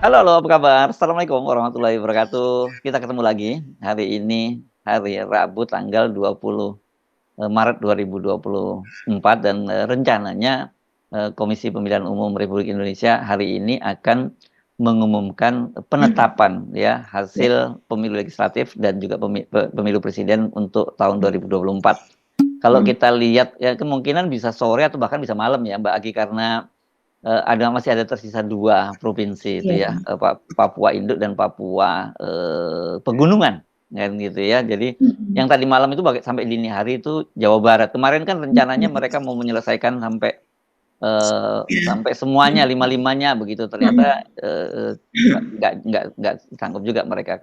Halo halo, apa kabar? Assalamualaikum warahmatullahi wabarakatuh. Kita ketemu lagi hari ini, hari Rabu tanggal 20 Maret 2024 dan, rencananya, Komisi Pemilihan Umum Republik Indonesia hari ini akan mengumumkan Mhm, penetapan ya ya, hasil pemilu legislatif dan juga pemilu presiden untuk tahun 2024. Kalau mhm, kita lihat ya kemungkinan bisa sore atau bahkan bisa malam ya Mbak Agi karena masih ada tersisa 2 provinsi itu iya, ya, Papua Induk dan Papua, Pegunungan, kan gitu ya. Jadi mhm, yang tadi malam itu sampai dini hari itu Jawa Barat. Kemarin kan rencananya mhm, mereka mau menyelesaikan iya, sampai semuanya, mhm, lima-limanya begitu. mhm, Ternyata, nggak sanggup juga mereka,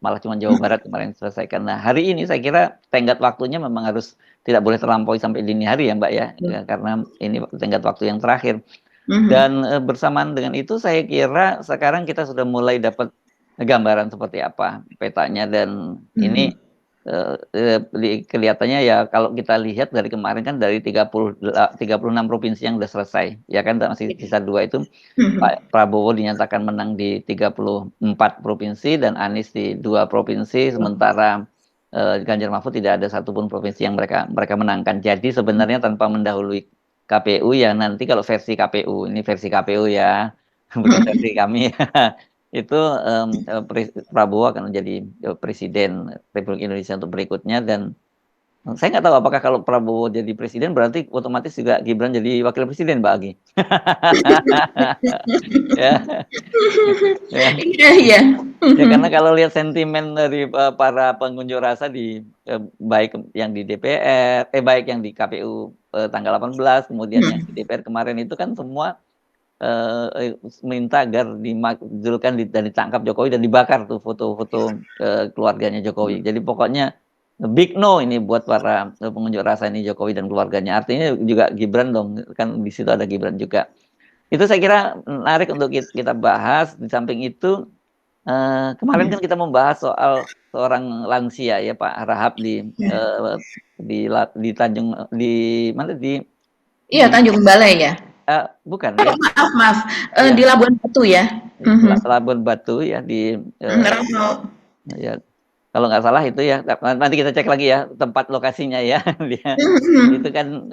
malah cuma Jawa Barat kemarin selesaikan. Nah, hari ini saya kira tenggat waktunya memang harus tidak boleh terlampaui sampai dini hari ya, Mbak, ya, betul, karena ini tenggat waktu yang terakhir. mhm, Dan, bersamaan dengan itu saya kira sekarang kita sudah mulai dapat gambaran seperti apa petanya dan mhm, ini, kelihatannya ya kalau kita lihat dari kemarin kan dari 36 provinsi yang sudah selesai, ya kan masih iya, sisa 2 itu mhm, Pak Prabowo dinyatakan menang di 34 provinsi dan Anies di 2 provinsi, betul, sementara, Ganjar Mahfud tidak ada satupun provinsi yang mereka mereka menangkan. Jadi sebenarnya tanpa mendahului KPU ya nanti kalau versi KPU, ini versi KPU ya, bukan mhm, versi kami itu, Prabowo akan menjadi, presiden Republik Indonesia untuk berikutnya dan saya nggak tahu apakah kalau Prabowo jadi presiden berarti otomatis juga Gibran jadi wakil presiden, Mbak Agi? Ya, ya. iya iya, Ya mhm, karena kalau lihat sentimen dari, para pengunjuk rasa baik yang di DPR baik yang di KPU, tanggal 18 kemudian yang di mhm, DPR kemarin itu kan semua, minta agar dimakzulkan dan ditangkap Jokowi dan dibakar tuh foto-foto, keluarganya Jokowi. Jadi pokoknya big no ini buat para, pengunjuk rasa ini Jokowi dan keluarganya. Artinya juga Gibran dong, kan di situ ada Gibran juga. Itu saya kira menarik untuk kita bahas. Di samping itu, kemarin kan mhm, kita membahas soal seorang lansia ya Pak Rahab iya, di Tanjung di mana iya, di Tanjung Balai ya? bukan Oh, ya, maaf maaf, di ya Labuan Batu ya? Mhm, Labuan Batu ya mhm, Rantau, ya kalau nggak salah itu ya, nanti kita cek lagi ya tempat lokasinya ya. Dia mhm, itu kan,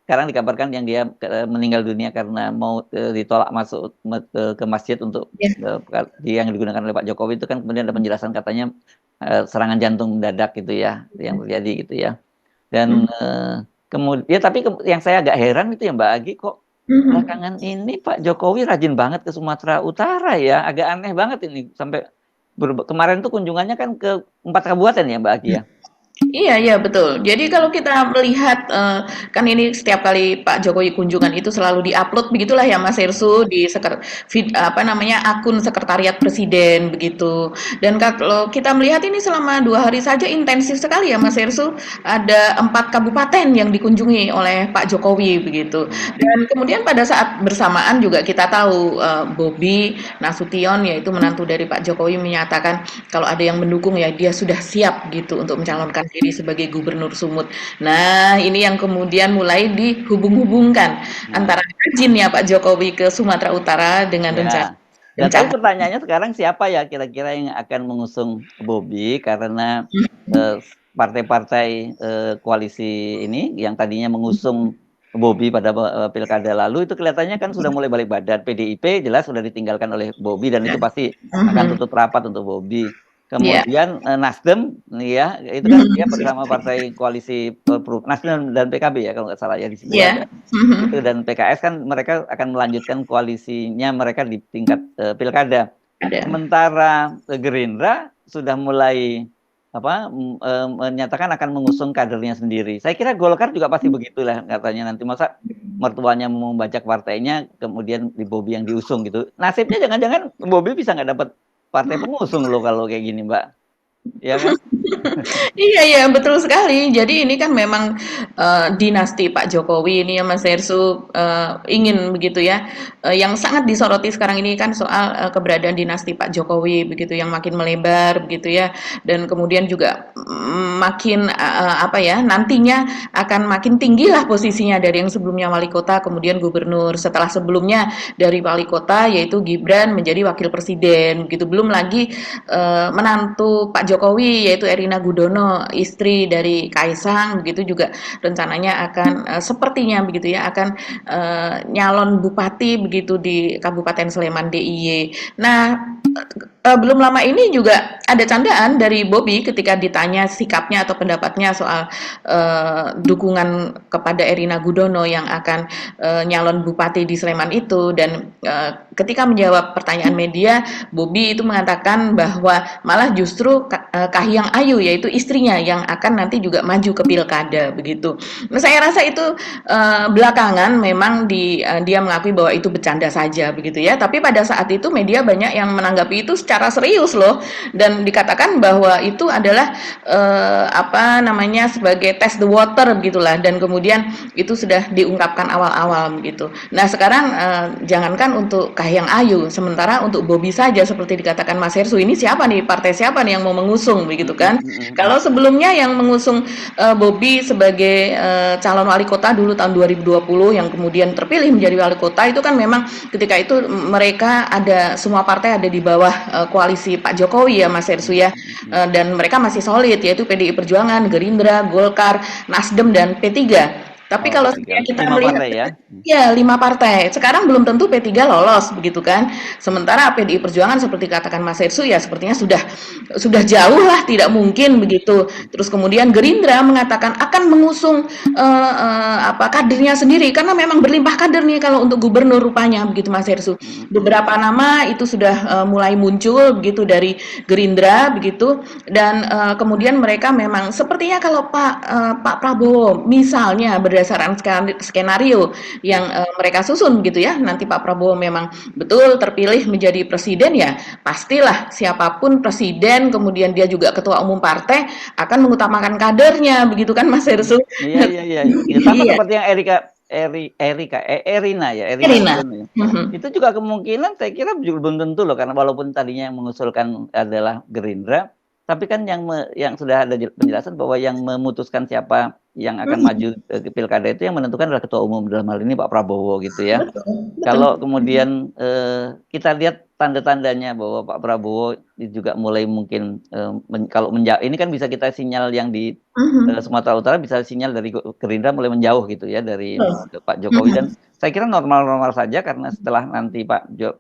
sekarang dikabarkan yang dia, meninggal dunia karena mau, ditolak masuk ke masjid untuk, iya, yang digunakan oleh Pak Jokowi itu kan kemudian ada penjelasan katanya, serangan jantung mendadak gitu ya, yang terjadi gitu ya. Dan, mhm, ya tapi yang saya agak heran itu ya Mbak Agi, kok mhm. belakangan ini Pak Jokowi rajin banget ke Sumatera Utara ya, agak aneh banget ini sampai kemarin tuh kunjungannya kan ke 4 kabupaten ya Mbak Agi ya? Iya iya betul. Jadi kalau kita melihat, kan ini setiap kali Pak Jokowi kunjungan itu selalu di-upload begitulah ya Mas Hersu di apa namanya, akun sekretariat presiden begitu. Dan kalau kita melihat ini selama 2 hari saja intensif sekali ya Mas Hersu, ada 4 kabupaten yang dikunjungi oleh Pak Jokowi begitu. Mmm, Dan kemudian pada saat bersamaan juga kita tahu, Bobi Nasution yaitu menantu dari Pak Jokowi menyatakan kalau ada yang mendukung ya dia sudah siap gitu untuk mhm, mencalonkan diri sebagai gubernur Sumut. Nah, ini yang kemudian mulai dihubung-hubungkan nah, antara rajinnya Pak Jokowi ke Sumatera Utara dengan rencana ya. Nah, tapi rencana pertanyaannya sekarang siapa ya kira-kira yang akan mengusung Bobi karena, partai-partai, koalisi ini yang tadinya mengusung Bobi pada, pilkada lalu itu kelihatannya kan sudah mulai balik badan. PDIP jelas sudah ditinggalkan oleh Bobi dan itu pasti akan mhm, tutup rapat untuk Bobi. iya, Kemudian, Nasdem nih ya, itu kan dia mhm, bersama partai koalisi, Nasdem dan PKB ya kalau nggak salah ya di situ iya, ada. Itu mhm, dan PKS kan mereka akan melanjutkan koalisinya mereka di tingkat, pilkada. ada, Sementara, Gerindra sudah mulai menyatakan akan mengusung kadernya sendiri. Saya kira Golkar juga pasti begitulah katanya nanti, masa mertuanya mau membajak partainya kemudian di Bobi yang diusung gitu. Nasibnya jangan-jangan Bobi bisa nggak dapat partai pengusung loh kalau kayak gini, Mbak. ya kan? Iya iya, betul sekali. Jadi ini kan memang, dinasti Pak Jokowi ini ya Mas Herssu, ingin begitu ya, yang sangat disoroti sekarang ini kan soal, keberadaan dinasti Pak Jokowi begitu yang makin melebar begitu ya, dan kemudian juga, makin, apa ya, nantinya akan makin tinggilah posisinya dari yang sebelumnya wali kota kemudian gubernur, setelah sebelumnya dari wali kota yaitu Gibran menjadi wakil presiden begitu, belum lagi menantu Pak Jokowi yaitu Erina Gudono, istri dari Kaisang, begitu juga rencananya akan sepertinya begitu ya akan nyalon bupati begitu di Kabupaten Sleman DIY. Nah, belum lama ini juga ada candaan dari Bobby ketika ditanya sikapnya atau pendapatnya soal dukungan kepada Erina Gudono yang akan nyalon bupati di Sleman itu dan ketika menjawab pertanyaan media, Bobby itu mengatakan bahwa malah justru Kahiyang Ayu yaitu istrinya yang akan nanti juga maju ke pilkada begitu. Nah, saya rasa itu belakangan memang dia mengakui bahwa itu bercanda saja begitu ya. Tapi pada saat itu media banyak yang menanggapi itu secara serius loh dan dikatakan bahwa itu adalah apa namanya sebagai test the water begitulah dan kemudian itu sudah diungkapkan awal-awal begitu. Nah, sekarang jangankan untuk Kahiyang Ayu, sementara untuk Bobby saja seperti dikatakan Mas Herssu ini siapa nih partai siapa nih yang mau mengusung begitu kan? Kalau sebelumnya yang mengusung Bobby sebagai calon wali kota dulu tahun 2020 yang kemudian terpilih menjadi wali kota itu kan memang ketika itu mereka ada semua partai ada di bawah koalisi Pak Jokowi ya Mas Herssu ya dan mereka masih solid yaitu PDI Perjuangan, Gerindra, Golkar, Nasdem dan P3. Tapi Oh, kalau P3. kita 5 melihat partai ya. ya 5 partai. Sekarang belum tentu P3 lolos begitu kan. Sementara PDI Perjuangan seperti katakan Mas Herssu ya sepertinya sudah jauh lah tidak mungkin begitu. Terus kemudian Gerindra mengatakan akan mengusung apa kadernya sendiri karena memang berlimpah kader nih kalau untuk gubernur rupanya begitu Mas Herssu. Beberapa nama itu sudah mulai muncul begitu dari Gerindra begitu dan kemudian mereka memang sepertinya kalau Pak Prabowo misalnya berdasarkan skenario yang mereka susun gitu ya nanti Pak Prabowo memang betul terpilih menjadi presiden ya pastilah siapapun presiden kemudian dia juga ketua umum partai akan mengutamakan kadernya begitu kan Mas Herssu. Iya, iya, iya. Ya, sama Iya, seperti yang Erina ya, Erina Irina. Gudono ya. Itu juga kemungkinan saya kira juga belum tentu loh, karena walaupun tadinya yang mengusulkan adalah Gerindra, tapi kan yang sudah ada penjelasan bahwa yang memutuskan siapa yang akan maju ke pilkada itu yang menentukan adalah ketua umum dalam hal ini Pak Prabowo gitu ya. Betul, betul. Kalau kemudian kita lihat tanda-tandanya bahwa Pak Prabowo juga mulai mungkin kalau ini kan bisa kita sinyal yang di Sumatera Utara bisa sinyal dari Gerindra mulai menjauh gitu ya dari Pak Jokowi dan saya kira normal-normal saja karena setelah nanti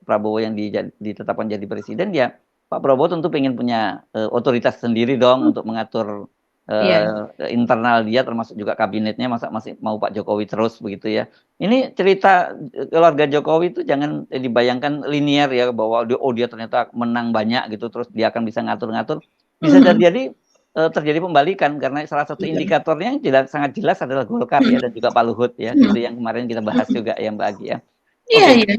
Prabowo yang ditetapkan jadi presiden ya Pak Prabowo tentu pengen punya otoritas sendiri dong untuk mengatur Iya. internal dia termasuk juga kabinetnya masa masih mau Pak Jokowi terus begitu ya. Ini cerita keluarga Jokowi itu jangan dibayangkan linear ya bahwa dia ternyata menang banyak gitu terus dia akan bisa ngatur-ngatur. Bisa jadi terjadi pembalikan karena salah satu indikatornya yang sangat jelas adalah Golkar ya dan juga Pak Luhut ya gitu yang kemarin kita bahas juga ya Mbak Agi ya. Iya, Oke. iya.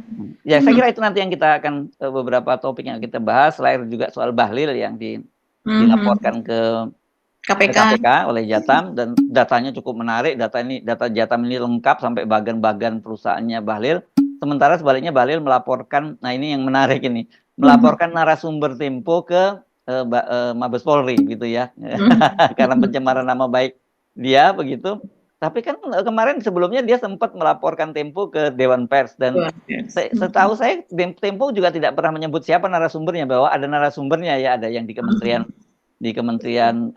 Ya saya kira itu nanti yang kita akan beberapa topik yang kita bahas selain juga soal Bahlil yang dilaporkan ke KPK. KPK oleh Jatam dan datanya cukup menarik. Data Jatam ini lengkap sampai bagan-bagan perusahaannya Bahlil. Sementara sebaliknya Bahlil melaporkan, nah ini yang menarik ini, melaporkan narasumber Tempo ke Mabes Polri gitu ya, karena pencemaran nama baik dia begitu. Tapi kan kemarin sebelumnya dia sempat melaporkan Tempo ke Dewan Pers dan setahu saya Tempo juga tidak pernah menyebut siapa narasumbernya bahwa ada narasumbernya ya ada yang di Kementerian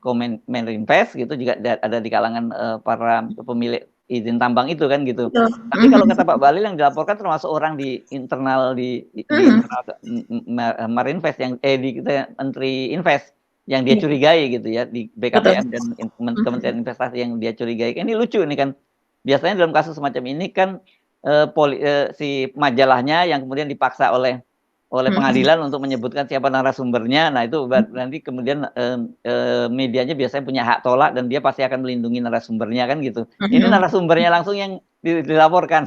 Kominfo gitu juga ada di kalangan para pemilik izin tambang itu kan gitu. Tapi kalau kata Pak Bahlil yang dilaporkan termasuk orang di internal internal Marinvest yang di Menteri Invest yang dia curigai gitu ya di BKPM dan Kementerian Investasi yang dia curigai. Ini lucu ini kan. Biasanya dalam kasus semacam ini kan si majalahnya yang kemudian dipaksa oleh pengadilan untuk menyebutkan siapa narasumbernya. Nah itu nanti kemudian medianya biasanya punya hak tolak dan dia pasti akan melindungi narasumbernya kan gitu. Ini narasumbernya langsung yang dilaporkan.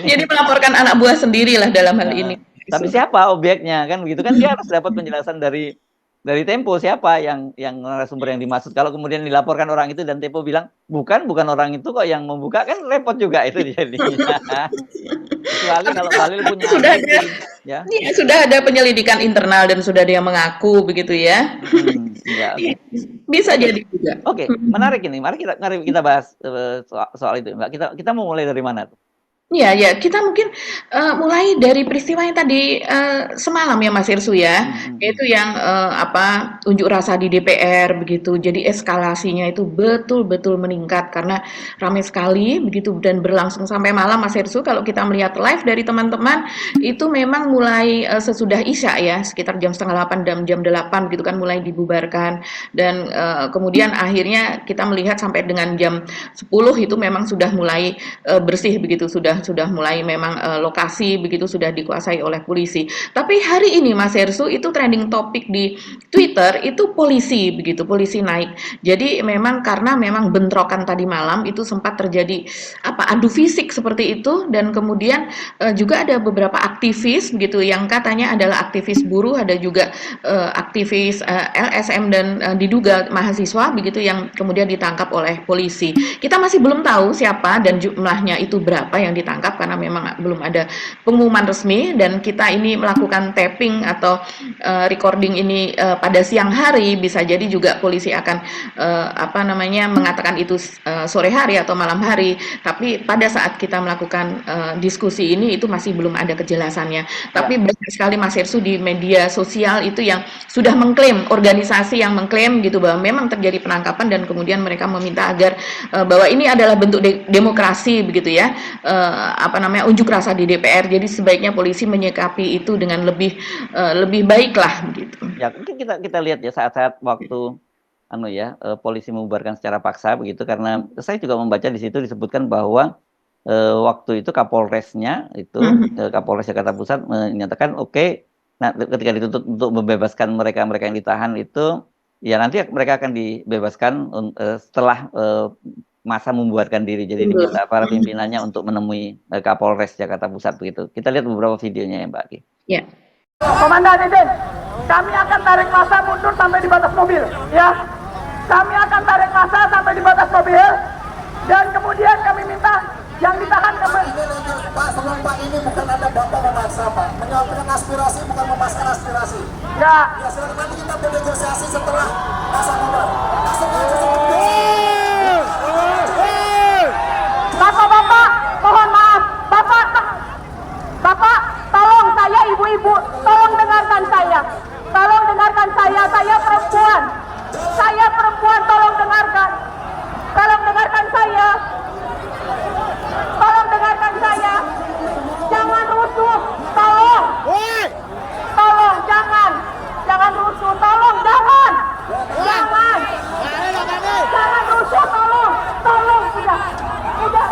Jadi melaporkan anak buah sendiri lah dalam hal ini. Tapi siapa objeknya kan begitu kan, dia harus dapat penjelasan dari Tempo siapa yang narasumber yang dimaksud. Kalau kemudian dilaporkan orang itu dan Tempo bilang bukan orang itu kok yang membuka, kan repot juga itu jadinya. Kecuali kalau Bahlil punya sudah alibi, ada, ya. ya, sudah ada penyelidikan internal dan sudah dia mengaku begitu ya. Ya, Iya, bisa jadi juga. Oke, menarik ini. Mari kita bahas soal itu, Mbak. Kita mau mulai dari mana tuh? Iya, ya, kita mungkin mulai dari peristiwa yang tadi semalam ya Mas Irsu ya, yaitu yang unjuk rasa di DPR begitu. Jadi eskalasinya itu betul-betul meningkat karena ramai sekali begitu dan berlangsung sampai malam Mas Irsu. Kalau kita melihat live dari teman-teman itu memang mulai sesudah Isya ya, sekitar jam setengah 8 dan jam 8 gitu kan mulai dibubarkan dan kemudian akhirnya kita melihat sampai dengan jam 10 itu memang sudah mulai bersih begitu, sudah mulai memang lokasi begitu sudah dikuasai oleh polisi. Tapi hari ini Mas Hersu itu trending topik di Twitter itu polisi begitu, polisi naik. Jadi memang karena memang bentrokan tadi malam itu sempat terjadi adu fisik seperti itu dan kemudian juga ada beberapa aktivis begitu yang katanya adalah aktivis buruh, ada juga aktivis LSM dan diduga mahasiswa begitu yang kemudian ditangkap oleh polisi. Kita masih belum tahu siapa dan jumlahnya itu berapa yang ditangkap karena memang belum ada pengumuman resmi dan kita ini melakukan tapping atau recording ini pada siang hari, bisa jadi juga polisi akan mengatakan itu sore hari atau malam hari, tapi pada saat kita melakukan diskusi ini itu masih belum ada kejelasannya. Tapi banyak sekali Mas Hersu di media sosial itu yang sudah mengklaim, organisasi yang mengklaim gitu bahwa memang terjadi penangkapan dan kemudian mereka meminta agar bahwa ini adalah bentuk demokrasi begitu ya, unjuk rasa di DPR. Jadi sebaiknya polisi menyikapi itu dengan lebih baik lah begitu. Ya mungkin kita lihat ya saat-saat waktu polisi membubarkan secara paksa begitu, karena saya juga membaca di situ disebutkan bahwa waktu itu Kapolresnya itu Kapolres Jakarta Pusat menyatakan oke, nah ketika dituntut untuk membebaskan mereka yang ditahan itu ya nanti mereka akan dibebaskan setelah masa membubarkan diri. Jadi diminta para pimpinannya untuk menemui Kapolres Jakarta Pusat begitu. Kita lihat beberapa videonya ya Mbak Aki. Ya. Komandan izin, kami akan tarik massa mundur sampai di batas mobil, ya. Kami akan tarik massa sampai di batas mobil dan kemudian kami minta yang ditahan kembali. Pak, sebelum Pak ini bukan ada bapak memaksa Pak, menyampaikan aspirasi bukan memaksakan aspirasi. Ya. Ya silakan nanti kita bernegosiasi setelah masa bubar. Bapak-bapak, mohon maaf. Bapak, tolong saya ibu-ibu, tolong dengarkan saya. Tolong dengarkan saya perempuan. Saya perempuan, tolong dengarkan. Tolong dengarkan saya. Tolong dengarkan saya. Jangan rusuh, tolong. Tolong, jangan. Jangan rusuh, tolong, jangan. Jangan. Jangan rusuh, tolong. Tolong, udah.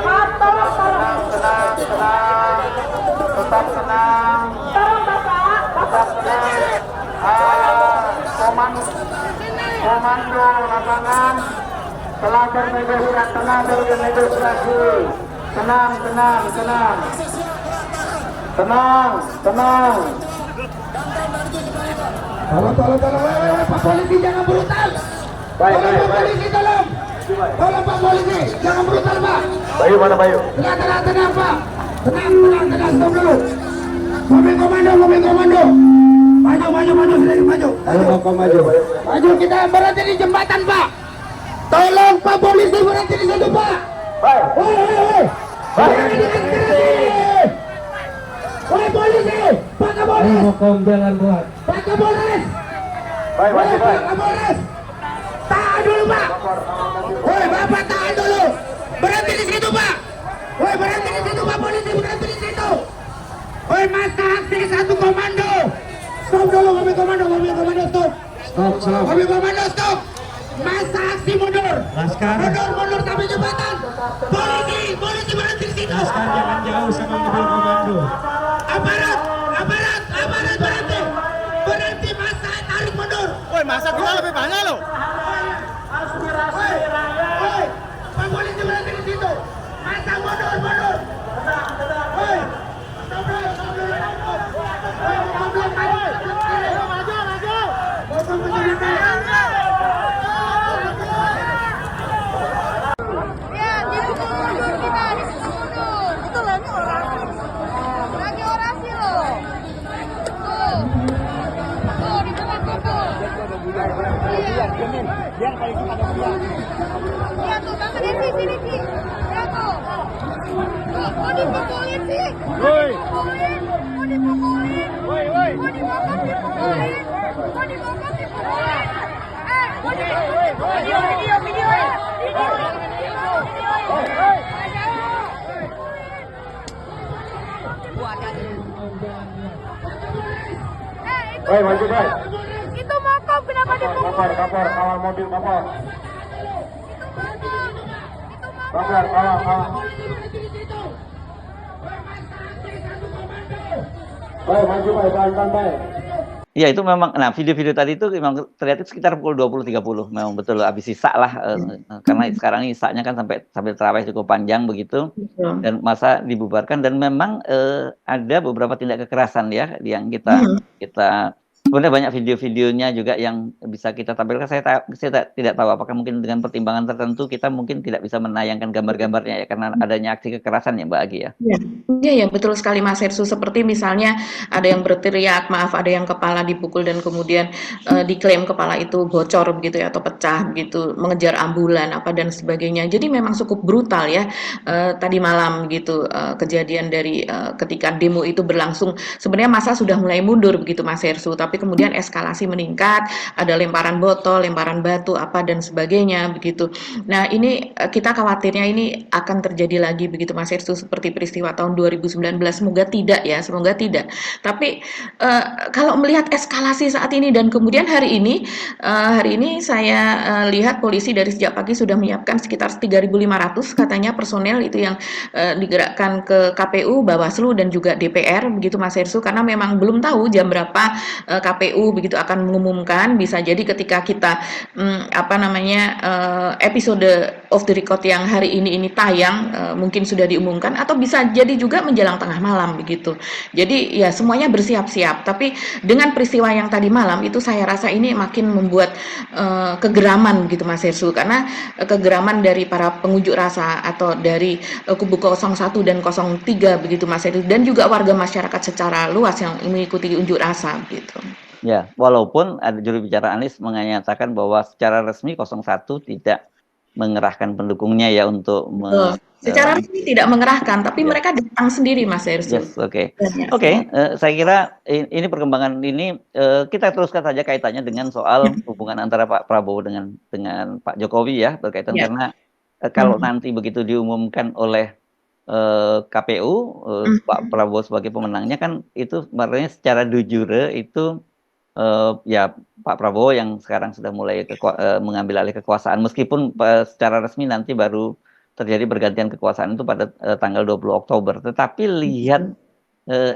Maaf, tolong. Tetap tenang. Tolong, Bapak. Tetap tenang. Komando lapangan telah bernegosiasi. Tenang. Tolong, Pak Polisi jangan brutal. Baik. Polisi tolong. Tolong Pak Polisi, jangan brutal Pak. Bayu mana Bayu? Tenang Pak. Tenang, stop dulu. Mobil komando. Maju, sedikit maju. Maju, kita berhenti di jembatan Pak. Tolong Pak Polisi berhenti di situ Pak. Baik. Woi polisi, Pak Kapolres. Jangan buat. Pak Kapolres. Baik. Pak Kapolres. Tahan dulu Pak. Woi Bapak tahan dulu. Berhenti di situ Pak. Woi berhenti di situ Pak Polisi, berhenti di situ. Woi masa aksi satu komando. Stop dulu mobil komando stop. Stop. Mobil komando stop. Masa aksi mundur. Laskar. Mundur sampai jembatan. Polisi berhenti di situ. Laskar jangan jauh sama mobil komando. Aparat berhenti masa tarik mundur. Woi, masa kita lebih banyak loh. Woi, Pak Polisi berhenti di situ. Masa mundur, mundur. Woi, goblok, goblok. Woi, goblok, maju, maju, maju. Goblok, maju, maju. Ya, disuruh mundur kita, disuruh mundur. Itu loh, ini orasi. Lagi orasi loh. Tuh. Tuh, disuruh mundur. Iya. Iya tuh, Tante Desi, sini Ci. Iya tuh. Tuh, mau dipukulin sih. Mau dipukulin. Mau dipukulin. Mau dibokok dipukulin. Mau dibokok dipukulin. Mau dipukulin. Video. Itu Baik, maju, baik. itu motor kenapa dipukulin? Kapor, kawal mobil, kapor. Itu Kapor, kawal. Baik, maju, baik, santai. Ya itu memang, nah video-video tadi itu memang terlihat itu sekitar pukul 20.30, memang betul habis sisa lah, karena sekarang isanya kan sampai tarawih cukup panjang begitu, Betul. dan masa dibubarkan dan memang ada beberapa tindak kekerasan ya yang kita sebenarnya banyak video-videonya juga yang bisa kita tampilkan. Saya tidak tahu apakah mungkin dengan pertimbangan tertentu kita mungkin tidak bisa menayangkan gambar-gambarnya ya karena adanya aksi kekerasan ya Mbak Agi ya. Iya, betul sekali Mas Hersu. Seperti misalnya ada yang berteriak, maaf, ada yang kepala dipukul dan kemudian diklaim kepala itu bocor begitu ya atau pecah begitu, mengejar ambulan apa dan sebagainya. Jadi memang cukup brutal ya tadi malam gitu kejadian dari ketika demo itu berlangsung. Sebenarnya masa sudah mulai mundur begitu Mas Hersu, tapi kemudian eskalasi meningkat, ada lemparan botol, lemparan batu apa dan sebagainya begitu. Nah, ini kita khawatirnya ini akan terjadi lagi begitu Mas Hersu seperti peristiwa tahun 2019. Semoga tidak ya, semoga tidak. Tapi kalau melihat eskalasi saat ini dan kemudian hari ini saya lihat polisi dari sejak pagi sudah menyiapkan sekitar 3.500 katanya personel itu yang digerakkan ke KPU, Bawaslu dan juga DPR begitu Mas Hersu, karena memang belum tahu jam berapa KPU begitu akan mengumumkan. Bisa jadi ketika kita episode of the record yang hari ini tayang mungkin sudah diumumkan atau bisa jadi juga menjelang tengah malam begitu. Jadi ya semuanya bersiap-siap. Tapi dengan peristiwa yang tadi malam itu saya rasa ini makin membuat kegeraman begitu Mas Hersu, karena kegeraman dari para pengunjuk rasa atau dari kubu 01 dan 03 begitu Mas Hersu, dan juga warga masyarakat secara luas yang mengikuti unjuk rasa gitu. Ya, walaupun ada juru bicara Anies menyatakan bahwa secara resmi 01 tidak mengerahkan pendukungnya ya untuk secara resmi tidak mengerahkan, tapi mereka datang sendiri Mas Hersu. Yes, oke. Saya kira ini perkembangan ini kita teruskan saja kaitannya dengan soal hubungan antara Pak Prabowo dengan Pak Jokowi ya berkaitan karena kalau nanti begitu diumumkan oleh KPU Pak Prabowo sebagai pemenangnya kan itu sebenarnya secara de jure itu ya Pak Prabowo yang sekarang sudah mulai mengambil alih kekuasaan meskipun secara resmi nanti baru terjadi pergantian kekuasaan itu pada tanggal 20 Oktober. Tetapi lihat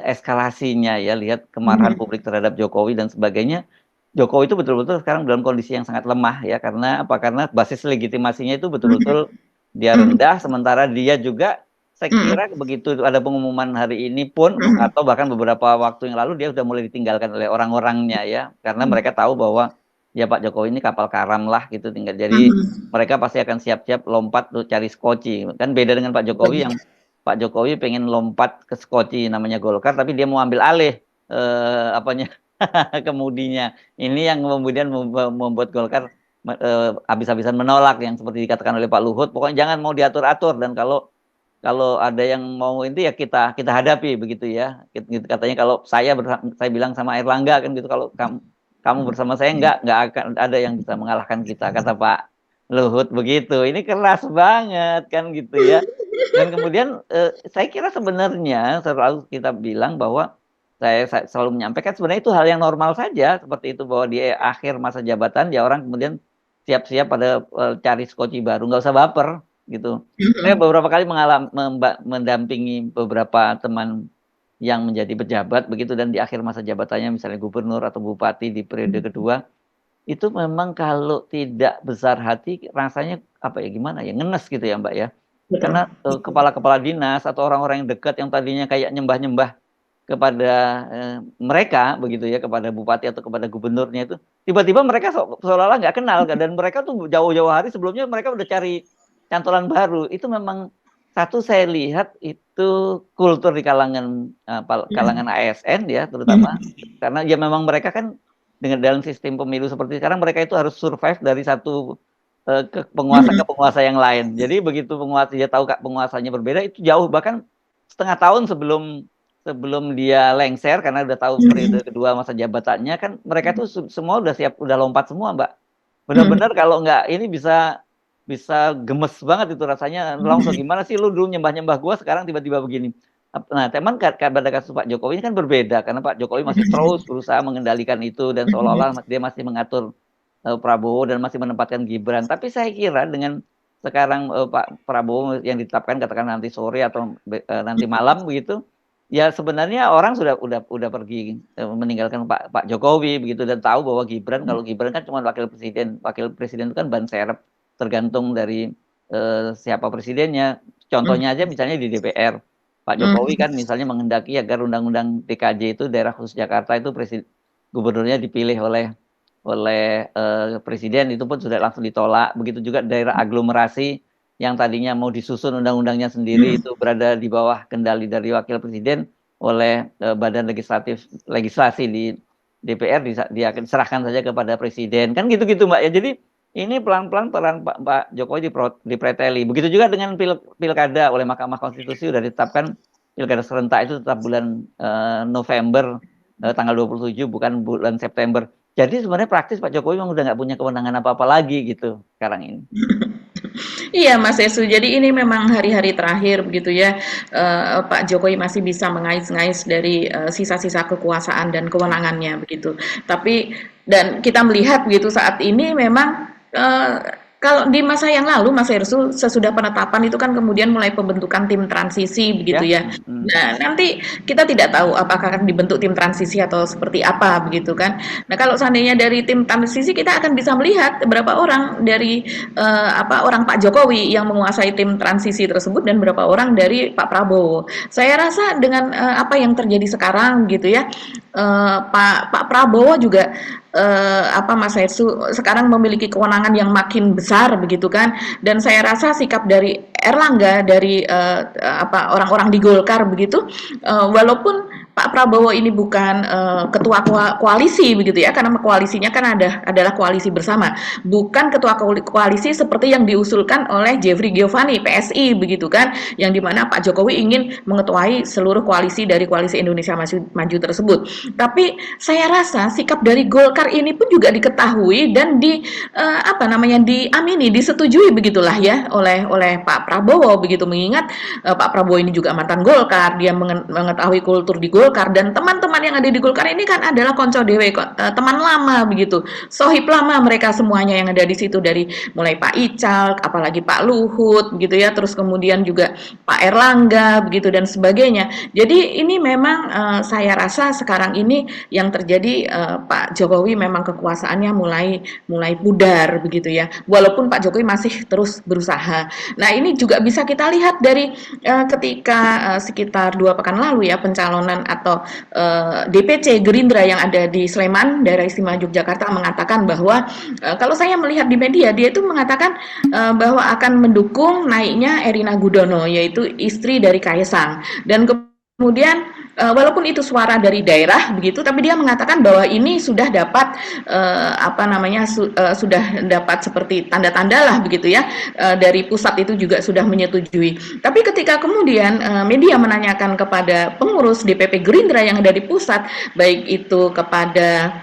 eskalasinya ya, lihat kemarahan publik terhadap Jokowi dan sebagainya. Jokowi itu betul-betul sekarang dalam kondisi yang sangat lemah ya, karena apa? Karena basis legitimasinya itu betul-betul dia rendah, sementara dia juga saya kira begitu ada pengumuman hari ini pun atau bahkan beberapa waktu yang lalu dia sudah mulai ditinggalkan oleh orang-orangnya ya, karena mereka tahu bahwa ya Pak Jokowi ini kapal karam lah gitu, tinggal jadi mereka pasti akan siap-siap lompat untuk cari skoci. Kan beda dengan Pak Jokowi yang Pak Jokowi pengen lompat ke skoci namanya Golkar, tapi dia mau ambil alih kemudinya. Ini yang kemudian membuat Golkar habis-habisan menolak yang seperti dikatakan oleh Pak Luhut, pokoknya jangan mau diatur-atur dan kalau ada yang mau itu ya kita hadapi begitu ya. Katanya kalau saya bilang sama Airlangga kan gitu, kalau kamu bersama saya nggak akan ada yang bisa mengalahkan kita, kata Pak Luhut begitu. Ini keras banget kan gitu ya. Dan kemudian saya kira sebenarnya selalu kita bilang bahwa saya selalu menyampaikan sebenarnya itu hal yang normal saja seperti itu, bahwa di akhir masa jabatan ya orang kemudian siap-siap pada cari skoci baru, nggak usah baper gitu. Saya beberapa kali mendampingi beberapa teman yang menjadi pejabat begitu, dan di akhir masa jabatannya misalnya gubernur atau bupati di periode kedua itu memang kalau tidak besar hati rasanya apa ya, gimana ya, ngenes gitu ya Mbak ya. Betul. Karena kepala-kepala dinas atau orang-orang yang dekat yang tadinya kayak nyembah-nyembah kepada mereka begitu ya, kepada bupati atau kepada gubernurnya itu, tiba-tiba mereka seolah-olah nggak kenal kan, dan mereka tuh jauh-jauh hari sebelumnya mereka udah cari cantolan baru. Itu memang satu saya lihat itu kultur di kalangan kalangan ASN ya terutama, karena ya memang mereka kan dengan dalam sistem pemilu seperti sekarang mereka itu harus survive dari satu penguasa ke penguasa yang lain. Jadi begitu penguasa dia tahu penguasanya berbeda itu jauh, bahkan setengah tahun sebelum dia lengser karena udah tahu periode kedua masa jabatannya kan mereka tuh semua udah siap, udah lompat semua, Mbak. Benar-benar kalau nggak ini bisa gemes banget itu rasanya, langsung gimana sih lu dulu nyembah-nyembah gua sekarang tiba-tiba begini. Nah, teman pada kasus Pak Jokowi ini kan berbeda karena Pak Jokowi masih terus berusaha mengendalikan itu dan seolah-olah dia masih mengatur Prabowo dan masih menempatkan Gibran. Tapi saya kira dengan sekarang Pak Prabowo yang ditetapkan katakan nanti sore atau nanti malam begitu, ya sebenarnya orang udah pergi meninggalkan Pak Jokowi begitu dan tahu bahwa kalau Gibran kan cuma wakil presiden itu kan ban serep tergantung dari siapa presidennya. Contohnya aja misalnya di DPR Pak Jokowi kan misalnya menghendaki agar undang-undang DKJ itu daerah khusus Jakarta itu gubernurnya dipilih oleh presiden, itu pun sudah langsung ditolak. Begitu juga daerah aglomerasi yang tadinya mau disusun undang-undangnya sendiri itu berada di bawah kendali dari wakil presiden oleh badan legislasi di DPR dia akan serahkan saja kepada presiden kan gitu-gitu Mbak ya. Jadi ini pelan-pelan peran Pak Jokowi dipreteli. Begitu juga dengan pilkada oleh Mahkamah Konstitusi sudah ditetapkan pilkada serentak itu tetap bulan November tanggal 27 bukan bulan September. Jadi sebenarnya praktis Pak Jokowi memang udah nggak punya kewenangan apa-apa lagi gitu sekarang ini. Iya Mas Yesu, jadi ini memang hari-hari terakhir begitu ya, Pak Jokowi masih bisa mengais-ngais dari sisa-sisa kekuasaan dan kewenangannya begitu. Tapi dan kita melihat begitu saat ini memang kalau di masa yang lalu Mas Hersu sesudah penetapan itu kan kemudian mulai pembentukan tim transisi begitu ya. Nah, nanti kita tidak tahu apakah akan dibentuk tim transisi atau seperti apa begitu kan. Nah, kalau seandainya dari tim transisi kita akan bisa melihat berapa orang dari orang Pak Jokowi yang menguasai tim transisi tersebut dan berapa orang dari Pak Prabowo. Saya rasa dengan apa yang terjadi sekarang gitu ya, Pak Prabowo juga Mas Hersu sekarang memiliki kewenangan yang makin besar begitu kan, dan saya rasa sikap dari Erlangga dari orang-orang di Golkar begitu, walaupun Pak Prabowo ini bukan ketua koalisi begitu ya, karena koalisinya kan adalah koalisi bersama, bukan ketua koalisi seperti yang diusulkan oleh Jeffrey Giovanni PSI begitu kan, yang dimana Pak Jokowi ingin mengetuai seluruh koalisi dari koalisi Indonesia Maju tersebut. Tapi saya rasa sikap dari Golkar ini pun juga diketahui dan diamini, disetujui begitulah ya oleh Pak Prabowo begitu, mengingat Pak Prabowo ini juga mantan Golkar, dia mengetahui kultur di Golkar, dan teman-teman yang ada di Golkar ini kan adalah konco dewe, teman lama begitu, sohib lama mereka semuanya yang ada di situ, dari mulai Pak Ical, apalagi Pak Luhut begitu ya, terus kemudian juga Pak Erlangga begitu dan sebagainya. Jadi ini memang saya rasa sekarang ini yang terjadi, Pak Jokowi memang kekuasaannya mulai pudar begitu ya, walaupun Pak Jokowi masih terus berusaha. Nah, ini juga bisa kita lihat dari ketika sekitar 2 pekan lalu ya, pencalonan atau DPC Gerindra yang ada di Sleman, daerah istimewa Yogyakarta, mengatakan bahwa kalau saya melihat di media, dia itu mengatakan bahwa akan mendukung naiknya Erina Gudono, yaitu istri dari Kaisang. Dan kemudian walaupun itu suara dari daerah begitu, tapi dia mengatakan bahwa ini sudah dapat sudah dapat seperti tanda-tanda lah begitu ya, dari pusat itu juga sudah menyetujui. Tapi ketika kemudian media menanyakan kepada pengurus DPP Gerindra yang ada di pusat, baik itu kepada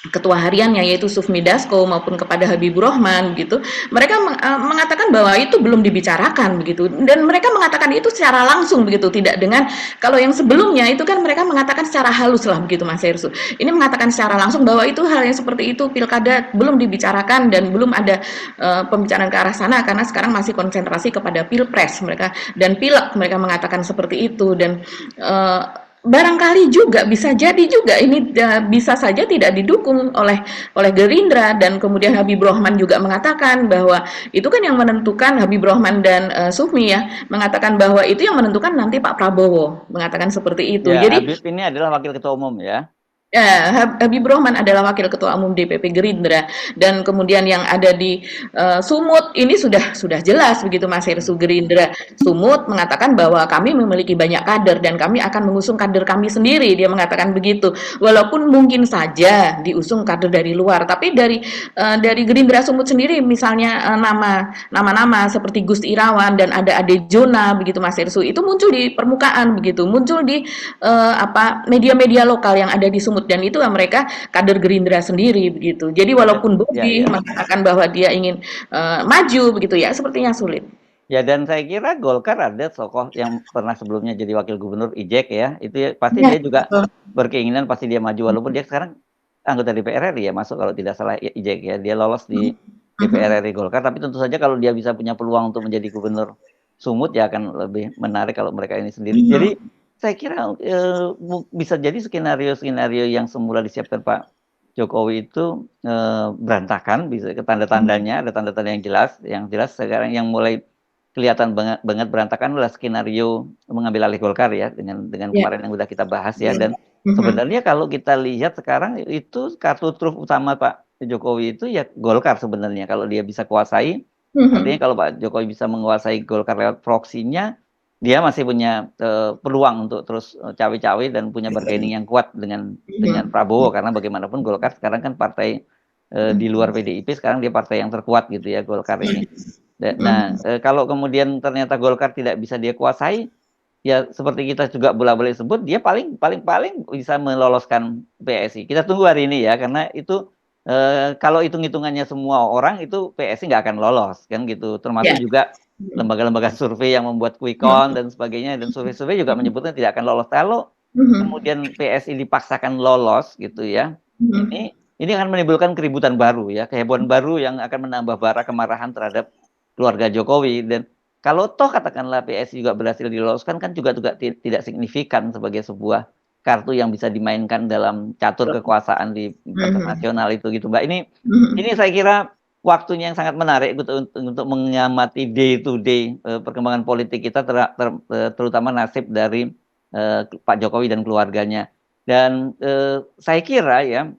ketua hariannya yaitu Sufmi Dasko maupun kepada Habibur Rahman gitu, mereka mengatakan bahwa itu belum dibicarakan begitu, dan mereka mengatakan itu secara langsung begitu, tidak dengan kalau yang sebelumnya itu kan mereka mengatakan secara halus lah begitu Mas Hersu. Ini mengatakan secara langsung bahwa itu hal yang seperti itu pilkada belum dibicarakan dan belum ada pembicaraan ke arah sana, karena sekarang masih konsentrasi kepada pilpres mereka dan pilek, mereka mengatakan seperti itu. Dan barangkali juga bisa jadi juga ini bisa saja tidak didukung oleh Gerindra, dan kemudian Habibur Rahman juga mengatakan bahwa itu kan yang menentukan, Habibur Rahman dan Sufmi ya mengatakan bahwa itu yang menentukan nanti Pak Prabowo, mengatakan seperti itu. Ya, Jadi Habib ini adalah wakil ketua umum ya. ya, Habibur Rahman adalah Wakil Ketua Umum DPP Gerindra, dan kemudian yang ada di Sumut ini sudah jelas begitu, Mas Hersu. Gerindra Sumut mengatakan bahwa kami memiliki banyak kader dan kami akan mengusung kader kami sendiri, dia mengatakan begitu. Walaupun mungkin saja diusung kader dari luar, tapi dari Gerindra Sumut sendiri misalnya nama-nama seperti Gus Irawan dan ada Ade Jona begitu, Mas Hersu, itu muncul di permukaan begitu, muncul di media-media lokal yang ada di Sumut, dan itu mereka kader Gerindra sendiri begitu. Jadi walaupun Bobi mengatakan bahwa dia ingin maju begitu ya, sepertinya sulit. Ya, dan saya kira Golkar ada tokoh yang pernah sebelumnya jadi wakil gubernur Ijek ya, itu ya, pasti dia juga berkeinginan pasti dia maju, walaupun dia sekarang anggota DPR RI ya, masuk kalau tidak salah Ijek ya, dia lolos di DPR RI Golkar, tapi tentu saja kalau dia bisa punya peluang untuk menjadi gubernur Sumut ya akan lebih menarik kalau mereka ini sendiri. Jadi saya kira bisa jadi skenario yang semula disiapkan Pak Jokowi itu berantakan, bisa tanda-tandanya ada tanda-tanda yang jelas sekarang yang mulai kelihatan banget berantakan adalah skenario mengambil alih Golkar ya, dengan kemarin yang sudah kita bahas ya. Dan sebenarnya kalau kita lihat sekarang itu kartu truf utama Pak Jokowi itu ya Golkar sebenarnya, kalau dia bisa kuasai. Artinya kalau Pak Jokowi bisa menguasai Golkar lewat proksinya, dia masih punya peluang untuk terus cawe-cawe dan punya bargaining yang kuat dengan Prabowo, karena bagaimanapun Golkar sekarang kan partai di luar PDIP, sekarang dia partai yang terkuat gitu ya Golkar ini. Nah, kalau kemudian ternyata Golkar tidak bisa dia kuasai, ya seperti kita juga bolak-balik sebut, dia paling bisa meloloskan PSI. Kita tunggu hari ini ya, karena itu kalau hitung-hitungannya semua orang itu PSI nggak akan lolos kan gitu, termasuk juga lembaga-lembaga survei yang membuat quick count dan sebagainya, dan survei-survei juga menyebutnya tidak akan lolos. Kalau kemudian PSI dipaksakan lolos gitu ya, ini akan menimbulkan keributan baru ya, kehebohan baru yang akan menambah bara kemarahan terhadap keluarga Jokowi. Dan kalau toh katakanlah PSI juga berhasil diloloskan, kan juga tidak signifikan sebagai sebuah kartu yang bisa dimainkan dalam catur kekuasaan di nasional itu gitu Mbak. Ini saya kira waktunya yang sangat menarik untuk mengamati day to day perkembangan politik kita, terutama nasib dari Pak Jokowi dan keluarganya. Dan saya kira ya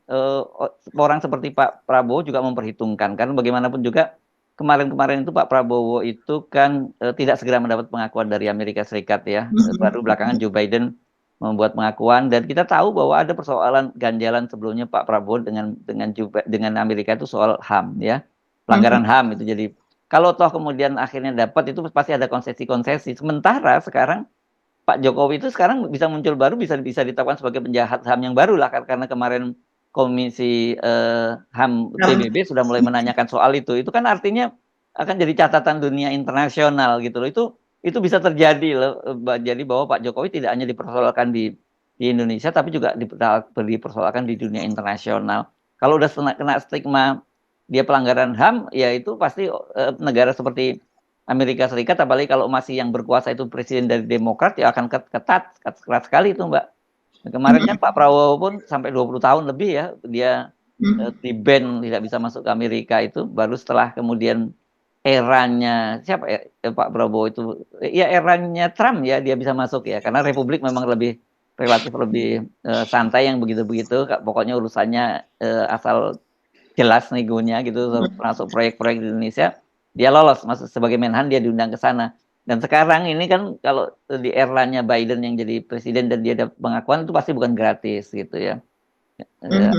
orang seperti Pak Prabowo juga memperhitungkan, karena bagaimanapun juga kemarin itu Pak Prabowo itu kan tidak segera mendapat pengakuan dari Amerika Serikat ya, baru belakangan Joe Biden membuat pengakuan, dan kita tahu bahwa ada persoalan ganjalan sebelumnya Pak Prabowo dengan Amerika itu soal HAM ya, pelanggaran HAM itu. Jadi kalau toh kemudian akhirnya dapat, itu pasti ada konsesi-konsesi. Sementara sekarang Pak Jokowi itu sekarang bisa muncul baru, bisa ditetapkan sebagai penjahat HAM yang baru lah, karena kemarin Komisi HAM PBB sudah mulai menanyakan soal itu. Itu kan artinya akan jadi catatan dunia internasional gitu loh. Itu bisa terjadi loh, jadi bahwa Pak Jokowi tidak hanya dipersoalkan di Indonesia, tapi juga dipersoalkan di dunia internasional. Kalau udah kena stigma dia pelanggaran HAM, ya itu pasti negara seperti Amerika Serikat, apalagi kalau masih yang berkuasa itu presiden dari Demokrat, ya akan ketat sekali itu Mbak. Kemarin kan Pak Prabowo pun sampai 20 tahun lebih ya, dia di-ban, tidak bisa masuk ke Amerika, itu baru setelah kemudian eranya Pak Prabowo itu ya eranya Trump ya dia bisa masuk ya, karena Republik memang relatif lebih santai yang begitu-begitu, pokoknya urusannya asal jelas negonya gitu, masuk proyek-proyek di Indonesia dia lolos masuk sebagai Menhan, dia diundang ke sana. Dan sekarang ini kan kalau di eranya Biden yang jadi presiden dan dia ada pengakuan, itu pasti bukan gratis gitu ya.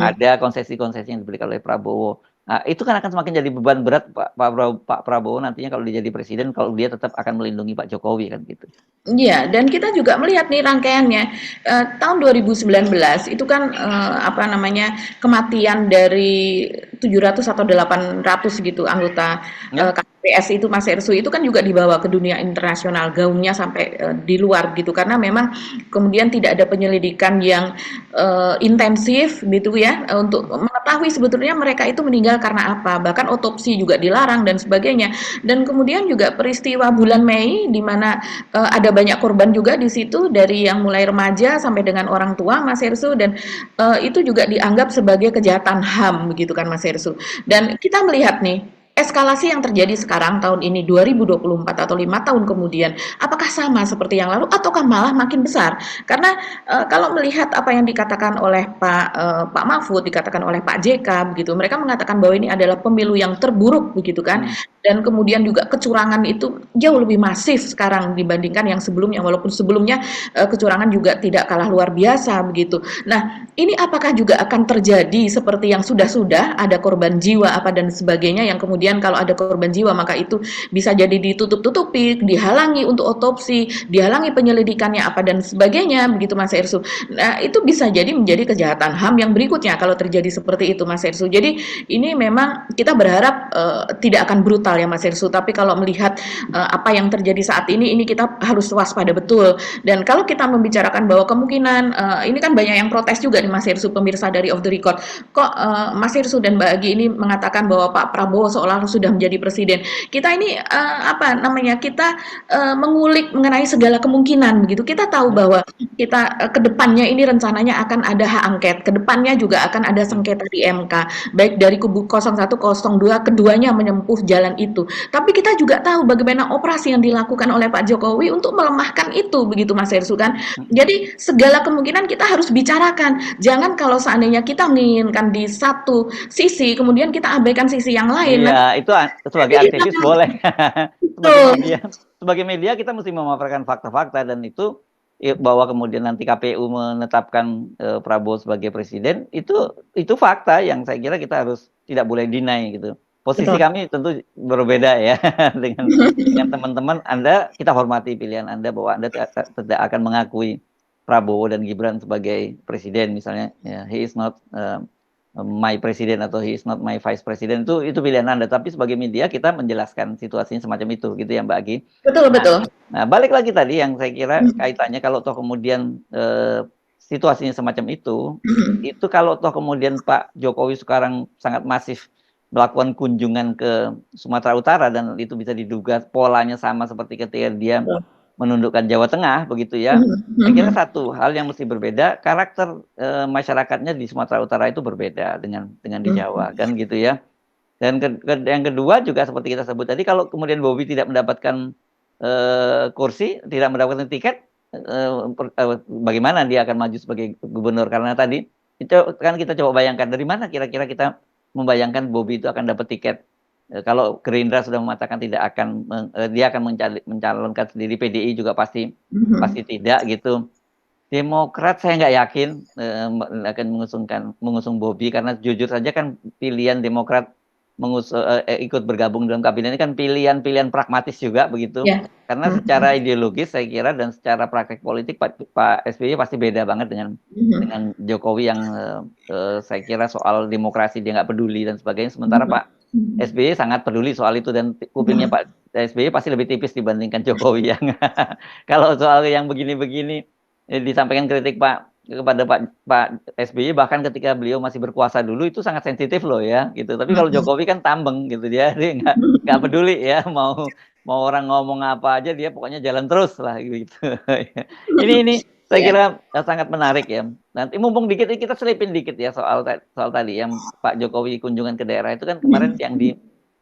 Ada konsesi-konsesi yang diberikan oleh Prabowo. Nah, itu kan akan semakin jadi beban berat Pak Prabowo nantinya kalau dia jadi presiden, kalau dia tetap akan melindungi Pak Jokowi kan gitu. Iya, dan kita juga melihat nih rangkaiannya. Tahun 2019 itu kan kematian dari 700 atau 800 gitu anggota KPS itu, Mas Ersu, itu kan juga dibawa ke dunia internasional, gaungnya sampai di luar gitu, karena memang kemudian tidak ada penyelidikan yang intensif gitu ya untuk mengetahui sebetulnya mereka itu meninggal karena apa. Bahkan otopsi juga dilarang dan sebagainya. Dan kemudian juga peristiwa bulan Mei di mana ada banyak korban juga di situ dari yang mulai remaja sampai dengan orang tua Mas Hersu, dan itu juga dianggap sebagai kejahatan HAM begitu kan Mas Hersu. Dan kita melihat nih eskalasi yang terjadi sekarang tahun ini 2024 atau 5 tahun kemudian, apakah sama seperti yang lalu ataukah malah makin besar? Karena kalau melihat apa yang dikatakan oleh Pak Mahfud, dikatakan oleh Pak JK begitu, mereka mengatakan bahwa ini adalah pemilu yang terburuk begitu kan, dan kemudian juga kecurangan itu jauh lebih masif sekarang dibandingkan yang sebelumnya, walaupun sebelumnya kecurangan juga tidak kalah luar biasa begitu. Nah, ini apakah juga akan terjadi seperti yang sudah-sudah ada korban jiwa apa dan sebagainya, yang kemudian kalau ada korban jiwa maka itu bisa jadi ditutup-tutupi, dihalangi untuk otopsi, dihalangi penyelidikannya apa dan sebagainya begitu Mas Hersu. Nah, itu bisa jadi menjadi kejahatan HAM yang berikutnya kalau terjadi seperti itu Mas Hersu. Jadi ini memang kita berharap tidak akan brutal ya Mas Hersu, tapi kalau melihat apa yang terjadi saat ini kita harus waspada betul. Dan kalau kita membicarakan bahwa kemungkinan ini kan banyak yang protes juga nih Mas Hersu, pemirsa dari Off the Record. Kok Mas Hersu dan Mbak Agi ini mengatakan bahwa Pak Prabowo seolah sudah menjadi presiden. Kita ini kita mengulik mengenai segala kemungkinan begitu. Kita tahu bahwa kita ke depannya ini rencananya akan ada hak angket. Ke depannya juga akan ada sengketa di MK. Baik dari kubu 01, 02, keduanya menempuh jalan itu. Tapi kita juga tahu bagaimana operasi yang dilakukan oleh Pak Jokowi untuk melemahkan itu begitu Mas Hersu kan. Jadi segala kemungkinan kita harus bicarakan. Jangan kalau seandainya kita menginginkan di satu sisi kemudian kita abaikan sisi yang lain. Iya, itu sebagai aktivis boleh. sebagai media kita mesti memaparkan fakta-fakta, dan itu bahwa kemudian nanti KPU menetapkan Prabowo sebagai presiden, itu fakta yang saya kira kita harus tidak boleh deny gitu. Posisi kami tentu berbeda ya dengan teman-teman. Kita hormati pilihan Anda bahwa Anda tidak akan mengakui Prabowo dan Gibran sebagai presiden misalnya. Ya, he is not my presiden atau he is not my vice president, itu pilihan Anda. Tapi sebagai media kita menjelaskan situasinya semacam itu gitu ya Mbak Agi. Betul. Nah, balik lagi tadi yang saya kira kaitannya kalau toh kemudian situasinya semacam itu kalau toh kemudian Pak Jokowi sekarang sangat masif melakukan kunjungan ke Sumatera Utara, dan itu bisa diduga polanya sama seperti ketika dia menundukkan Jawa Tengah begitu ya. Saya kira satu hal yang mesti berbeda, karakter masyarakatnya di Sumatera Utara itu berbeda dengan di Jawa kan gitu ya. Dan yang kedua juga seperti kita sebut tadi, kalau kemudian Bobi tidak mendapatkan kursi, tidak mendapatkan tiket, bagaimana dia akan maju sebagai gubernur? Karena tadi itu kan kita coba bayangkan dari mana kira-kira kita membayangkan Bobi itu akan dapat tiket. Kalau Gerindra sudah mengatakan dia akan mencalonkan sendiri, PDI juga pasti tidak gitu. Demokrat saya nggak yakin akan mengusung Bobi, karena jujur saja kan pilihan Demokrat ikut bergabung dalam kabinet ini kan pilihan pragmatis juga begitu. Karena secara ideologis saya kira dan secara praktek politik Pak SBY pasti beda banget dengan Jokowi yang saya kira soal demokrasi dia nggak peduli dan sebagainya. Sementara Pak SBY sangat peduli soal itu, dan kupingnya Pak SBY pasti lebih tipis dibandingkan Jokowi yang kalau soal yang begini-begini disampaikan kritik kepada Pak SBY, bahkan ketika beliau masih berkuasa dulu itu sangat sensitif loh ya gitu. Tapi kalau Jokowi kan tambeng gitu, dia nggak peduli ya, mau orang ngomong apa aja dia pokoknya jalan terus lah gitu. Ini saya kira sangat menarik ya. Nanti mumpung dikit kita selipin dikit ya soal tadi yang Pak Jokowi kunjungan ke daerah itu kan kemarin yang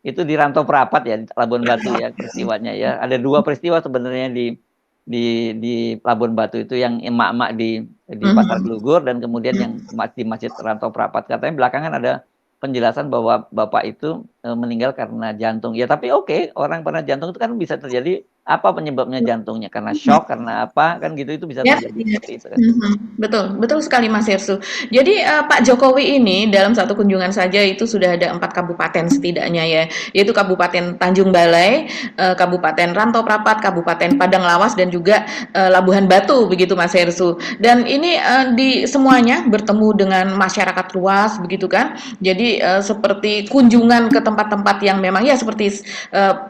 itu di Rantau Prapat ya, di Labuan Batu ya peristiwanya ya. Ada 2 peristiwa sebenarnya di Labuan Batu itu, yang emak-emak di Pasar Gelugur dan kemudian yang di Masjid Rantau Prapat. Katanya belakangan ada penjelasan bahwa bapak itu meninggal karena jantung. Ya tapi oke, orang pernah jantung itu kan bisa terjadi, apa penyebabnya jantungnya, karena shock, karena apa kan gitu, itu bisa terjadi seperti itu kan. Betul sekali Mas Hersu. Jadi Pak Jokowi ini dalam satu kunjungan saja itu sudah ada 4 kabupaten setidaknya ya, yaitu Kabupaten Tanjung Balai, Kabupaten Rantau Prapat, Kabupaten Padang Lawas, dan juga Labuhan Batu begitu Mas Hersu. Dan ini di semuanya bertemu dengan masyarakat luas begitu kan. Jadi seperti kunjungan ke tempat-tempat yang memang ya seperti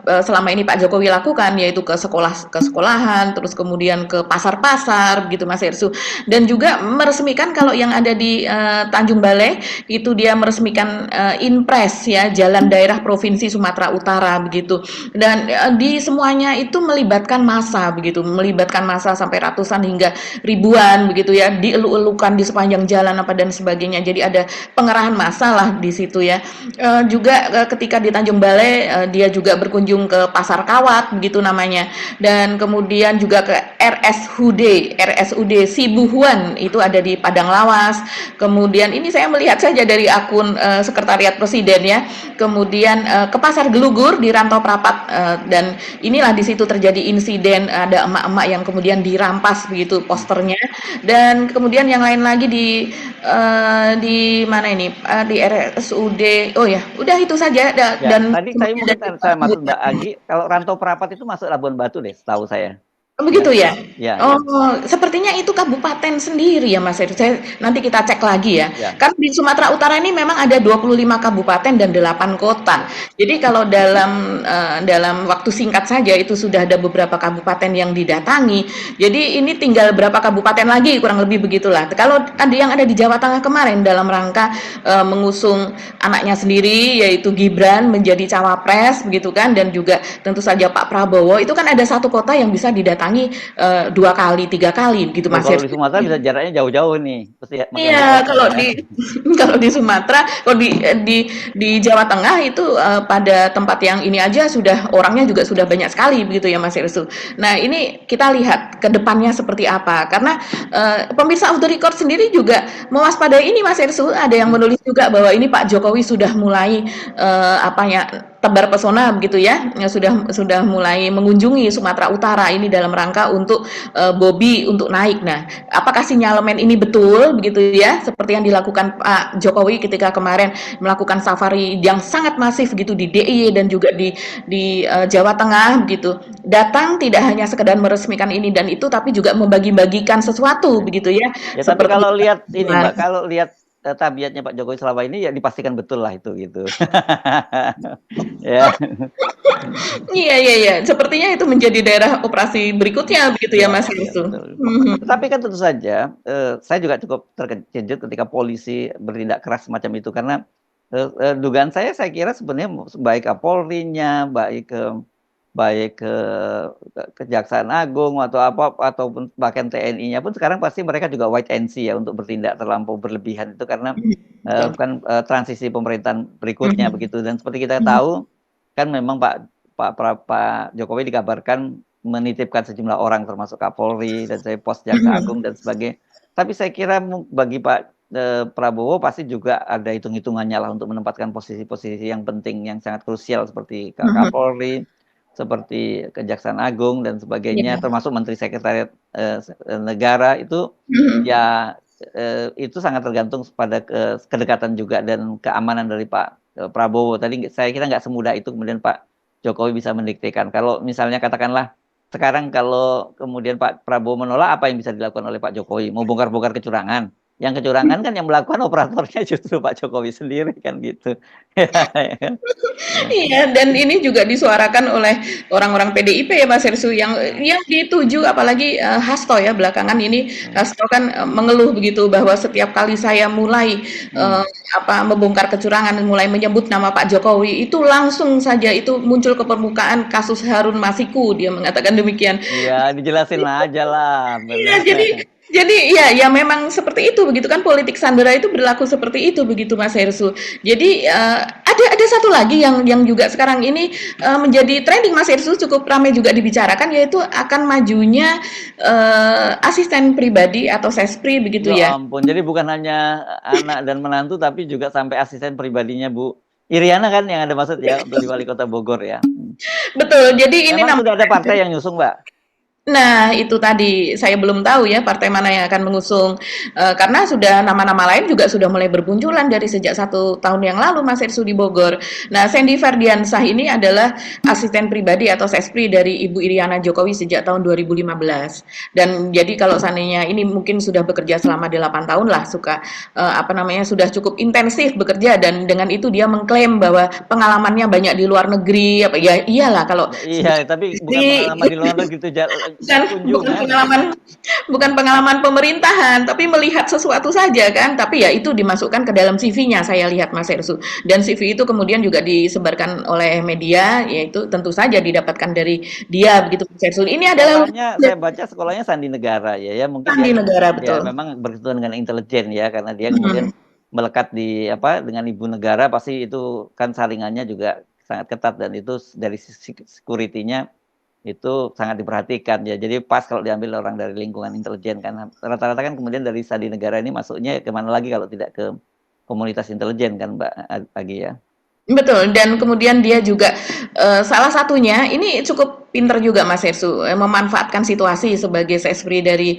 selama ini Pak Jokowi lakukan, yaitu ke sekolahan, terus kemudian ke pasar-pasar begitu Mas Hersu. Dan juga meresmikan kalau yang ada di Tanjung Balai itu dia meresmikan Inpres ya, Jalan Daerah Provinsi Sumatera Utara begitu. Dan di semuanya itu melibatkan massa begitu, melibatkan massa sampai ratusan hingga ribuan begitu ya, dielu-elukan di sepanjang jalan apa dan sebagainya. Jadi ada pengerahan massa lah di situ ya. Juga ketika di Tanjung Balai dia juga berkunjung ke Pasar Kawat begitu namanya, dan kemudian juga ke RSUD Sibuhuan itu ada di Padang Lawas. Kemudian ini saya melihat saja dari akun Sekretariat Presiden ya. Kemudian ke Pasar Gelugur di Rantau Prapat, dan inilah di situ terjadi insiden ada emak-emak yang kemudian dirampas begitu posternya. Dan kemudian yang lain lagi di mana ini, di RSUD. Oh ya, udah itu saja. Ya, Dan tadi saya mungkin saya maksud Mbak Agi, kalau Rantau Prapat itu masuk Labuan Batu deh, setahu saya. begitu ya. Ya, Oh, ya. sepertinya itu kabupaten sendiri ya Mas Heru. Nanti kita cek lagi ya. Ya. Kan di Sumatera Utara ini memang ada 25 kabupaten dan 8 kota. Jadi kalau dalam waktu singkat saja itu sudah ada beberapa kabupaten yang didatangi. Jadi ini tinggal berapa kabupaten lagi kurang lebih begitulah. Kalau ada yang ada di Jawa Tengah kemarin dalam rangka mengusung anaknya sendiri yaitu Gibran menjadi cawapres begitu kan, dan juga tentu saja Pak Prabowo, itu kan ada satu kota yang bisa didatangi 2 kali, 3 kali gitu Mas Kalau Heru. di Sumatera bisa jaraknya jauh-jauh nih. Pasti makan Iya, jauh kalau ya. di kalau di Sumatera, kalau di Jawa Tengah itu pada tempat yang ini aja sudah orangnya juga sudah banyak sekali begitu ya Mas Irsu. Nah, ini kita lihat ke depannya seperti apa. Karena pemirsa Off the Record sendiri juga mewaspadai ini Mas Irsu, ada yang menulis juga bahwa ini Pak Jokowi sudah mulai apa ya, tebar pesona begitu ya, sudah mulai mengunjungi Sumatera Utara ini dalam rangka untuk Bobby untuk naik. Nah, apakah sinyalemen ini betul begitu ya, seperti yang dilakukan Pak Jokowi ketika kemarin melakukan safari yang sangat masif gitu di DIY dan juga di Jawa Tengah begitu. Datang tidak hanya sekedar meresmikan ini dan itu, tapi juga membagi-bagikan sesuatu begitu ya. Ya, tapi kalau lihat ini Mas. Mbak, kalau lihat tabiatnya Pak Jokowi selama ini ya dipastikan betul lah itu gitu. Ya. Iya. Sepertinya itu menjadi daerah operasi berikutnya begitu ya Mas Ya, Irsu. betul. Mhm. Tapi kan tentu saja saya juga cukup terkejut ketika polisi bertindak keras semacam itu, karena dugaan saya kira sebenarnya baik Kapolri-nya, baik ke Kejaksaan Agung atau apa, ataupun bahkan TNI-nya pun sekarang pasti mereka juga wait and see ya untuk bertindak terlampau berlebihan itu, karena kan transisi pemerintahan berikutnya begitu. Dan seperti kita tahu kan memang Pak Jokowi dikabarkan menitipkan sejumlah orang termasuk Kapolri dan saya pos Jaksa Agung dan sebagainya. Tapi saya kira bagi Pak Prabowo pasti juga ada hitung-hitungannya lah untuk menempatkan posisi-posisi yang penting yang sangat krusial seperti Kapolri, seperti Kejaksaan Agung dan sebagainya, termasuk Menteri Sekretariat Negara itu ya itu sangat tergantung pada kedekatan juga dan keamanan dari Pak Prabowo. Tadi saya kira nggak semudah itu kemudian Pak Jokowi bisa mendiktekan. Kalau misalnya katakanlah sekarang kalau kemudian Pak Prabowo menolak, apa yang bisa dilakukan oleh Pak Jokowi? Mau bongkar-bongkar kecurangan. Yang kecurangan kan yang melakukan operatornya justru Pak Jokowi sendiri kan gitu. Iya, dan ini juga disuarakan oleh orang-orang PDIP ya Mas Hersu, yang dituju, apalagi Hasto ya belakangan ini. Hasto kan mengeluh begitu bahwa setiap kali saya mulai membongkar kecurangan, mulai menyebut nama Pak Jokowi, itu langsung saja itu muncul ke permukaan kasus Harun Masiku, dia mengatakan demikian. Iya, dijelasin aja lah. Iya, jadi ya memang seperti itu begitu kan, politik sandera itu berlaku seperti itu begitu Mas Hersu. Jadi ada satu lagi yang juga sekarang ini menjadi trending Mas Hersu, cukup ramai juga dibicarakan, yaitu akan majunya asisten pribadi atau sespri begitu ya. Ya ampun, jadi bukan hanya anak dan menantu tapi juga sampai asisten pribadinya Bu Iriana kan yang ada maksud ya untuk di Wali Kota Bogor ya. Betul. Jadi ini Memang sudah ada partai yang nyusung, Mbak? Nah, itu tadi saya belum tahu ya partai mana yang akan mengusung, karena sudah nama-nama lain juga sudah mulai bermunculan dari sejak 1 tahun yang lalu Mas Irsu di Bogor. Nah, Sandy Ferdiansah ini adalah asisten pribadi atau sespri dari Ibu Iriana Jokowi sejak tahun 2015. Dan jadi kalau seandainya ini mungkin sudah bekerja selama 8 tahun lah sudah cukup intensif bekerja dan dengan itu dia mengklaim bahwa pengalamannya banyak di luar negeri, ya iyalah kalau Iya, tapi bukan pengalaman di luar negeri itu bukan kunjungan. bukan pengalaman pemerintahan, tapi melihat sesuatu saja kan. Tapi ya itu dimasukkan ke dalam CV-nya saya lihat Mas Ersu. Dan CV itu kemudian juga disebarkan oleh media, yaitu tentu saja didapatkan dari dia begitu Mas Ersu. Ini adalah Sekolahnya saya baca sekolahnya Sandi Negara ya mungkin Sandi dia Negara, ya betul. memang berkesentuhan dengan intelijen ya karena dia kemudian melekat di dengan ibu negara pasti itu kan saringannya juga sangat ketat dan itu dari sisi security-nya itu sangat diperhatikan ya. Jadi pas kalau diambil orang dari lingkungan intelijen kan rata-rata kan kemudian dari Sandi Negara ini masuknya kemana lagi kalau tidak ke komunitas intelijen kan Mbak Agi ya. Betul, dan kemudian dia juga salah satunya ini cukup pinter juga Mas Hersu memanfaatkan situasi sebagai sespri dari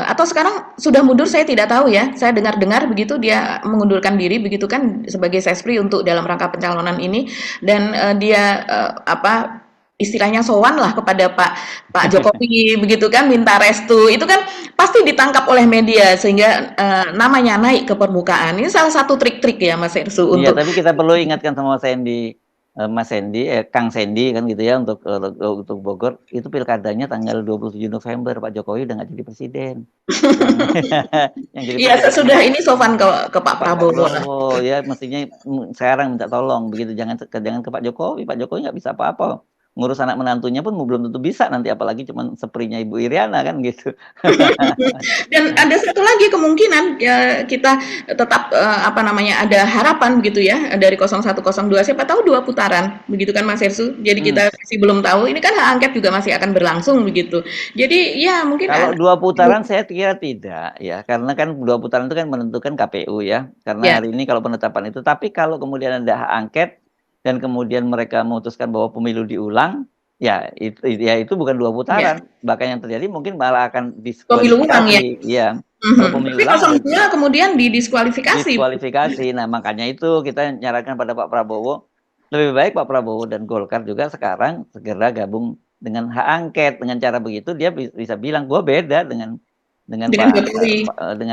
atau sekarang sudah mundur saya tidak tahu ya. Saya dengar-dengar begitu dia mengundurkan diri begitu kan sebagai sespri untuk dalam rangka pencalonan ini dan dia istilahnya sowan lah kepada Pak Jokowi begitu kan minta restu itu kan pasti ditangkap oleh media sehingga namanya naik ke permukaan. Ini salah satu trik-trik ya Mas Hersu Iya, untuk tapi kita perlu ingatkan sama Mas Sandy, Kang Sandy kan gitu ya untuk Bogor itu pilkadanya tanggal 27 November Pak Jokowi udah nggak jadi presiden. Yang jadi Iya, presiden sesudah ini sowan ke Pak Prabowo lah. Prabowo ya mestinya sekarang minta tolong begitu jangan ke Pak Jokowi nggak bisa apa-apa ngurus anak menantunya pun belum tentu bisa nanti apalagi cuman seprinya Ibu Iriana kan gitu. Dan ada satu lagi kemungkinan ya kita tetap ada harapan begitu ya dari 0102 siapa tahu 2 putaran begitu kan Mas Hersu. Jadi kita masih belum tahu ini kan hak angket juga masih akan berlangsung begitu. Jadi ya mungkin kalau 2 putaran saya kira tidak ya karena kan 2 putaran itu kan menentukan KPU ya karena Ya. hari ini kalau penetapan itu tapi kalau kemudian ada hak angket dan kemudian mereka memutuskan bahwa pemilu diulang ya itu bukan 2 putaran bahkan yang terjadi mungkin malah akan Pemilu ulang ya. Iya kalau pemilu Tapi ulang 02 kemudian didiskualifikasi. diskualifikasi. Nah makanya itu kita nyarankan pada Pak Prabowo lebih baik Pak Prabowo dan Golkar juga sekarang segera gabung dengan hak angket dengan cara begitu dia bisa bilang gue beda dengan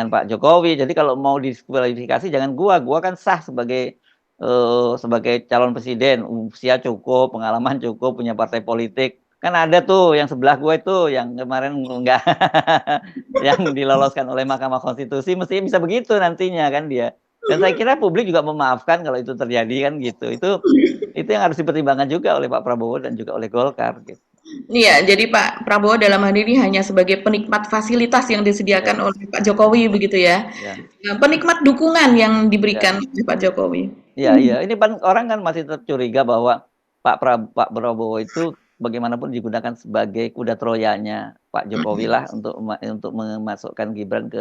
Pak Jokowi. Jadi kalau mau diskualifikasi jangan gua kan sah sebagai calon presiden, usia cukup, pengalaman cukup, punya partai politik. Kan ada tuh yang sebelah gue itu yang kemarin enggak yang diloloskan oleh Mahkamah Konstitusi mestinya bisa begitu nantinya kan dia. Dan saya kira publik juga memaafkan kalau itu terjadi kan gitu. Itu yang harus dipertimbangkan juga oleh Pak Prabowo dan juga oleh Golkar gitu. Iya, jadi Pak Prabowo dalam hal ini hanya sebagai penikmat fasilitas yang disediakan oleh Pak Jokowi begitu ya. Ya. Penikmat dukungan yang diberikan oleh Pak Jokowi. Iya. Ini orang kan masih tetap curiga bahwa Pak Prabowo itu bagaimanapun digunakan sebagai kuda troyanya Pak Jokowi lah untuk memasukkan Gibran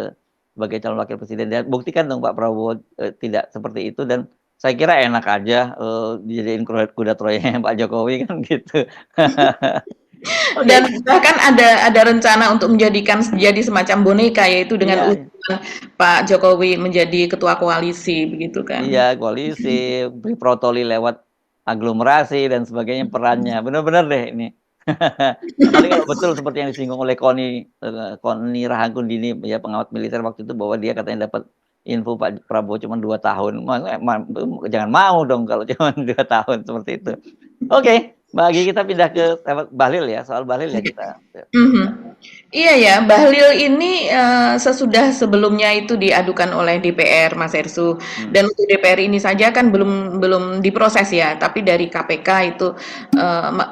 sebagai calon wakil presiden. Dan buktikan dong Pak Prabowo tidak seperti itu dan saya kira enak aja dijadiin kuda troyanya Pak Jokowi kan gitu. Dan bahkan ada rencana untuk jadi semacam boneka yaitu dengan usulan Pak Jokowi menjadi ketua koalisi begitu kan. Iya, koalisi, protoli lewat aglomerasi dan sebagainya perannya. Benar-benar deh ini. Apalagi kalau betul seperti yang disinggung oleh Koni Rahakundini ya pengamat militer waktu itu bahwa dia katanya dapat info Pak Prabowo cuma 2 tahun. Jangan mau dong kalau cuma 2 tahun seperti itu. Oke. Bagi kita pindah ke Bahlil ya, soal Bahlil ya kita. Iya ya, Bahlil ini sesudah sebelumnya itu diadukan oleh DPR Mas Ersu dan untuk DPR ini saja kan belum diproses ya, tapi dari KPK itu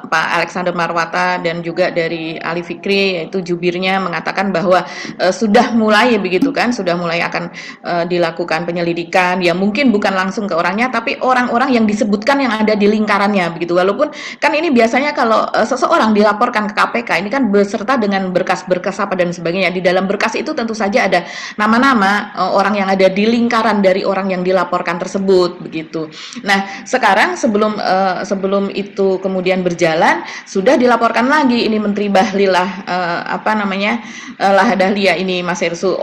Pak Alexander Marwata dan juga dari Ali Fikri yaitu jubirnya mengatakan bahwa sudah mulai begitu kan, sudah mulai akan dilakukan penyelidikan ya mungkin bukan langsung ke orangnya tapi orang-orang yang disebutkan yang ada di lingkarannya begitu walaupun kan ini biasanya kalau seseorang dilaporkan ke KPK ini kan beserta dengan berkas-berkas apa dan sebagainya. Di dalam berkas itu tentu saja ada nama-nama orang yang ada di lingkaran dari orang yang dilaporkan tersebut begitu. Nah, sekarang sebelum itu kemudian berjalan sudah dilaporkan lagi ini Menteri Bahlilah Lahadalia ini Mas Hersu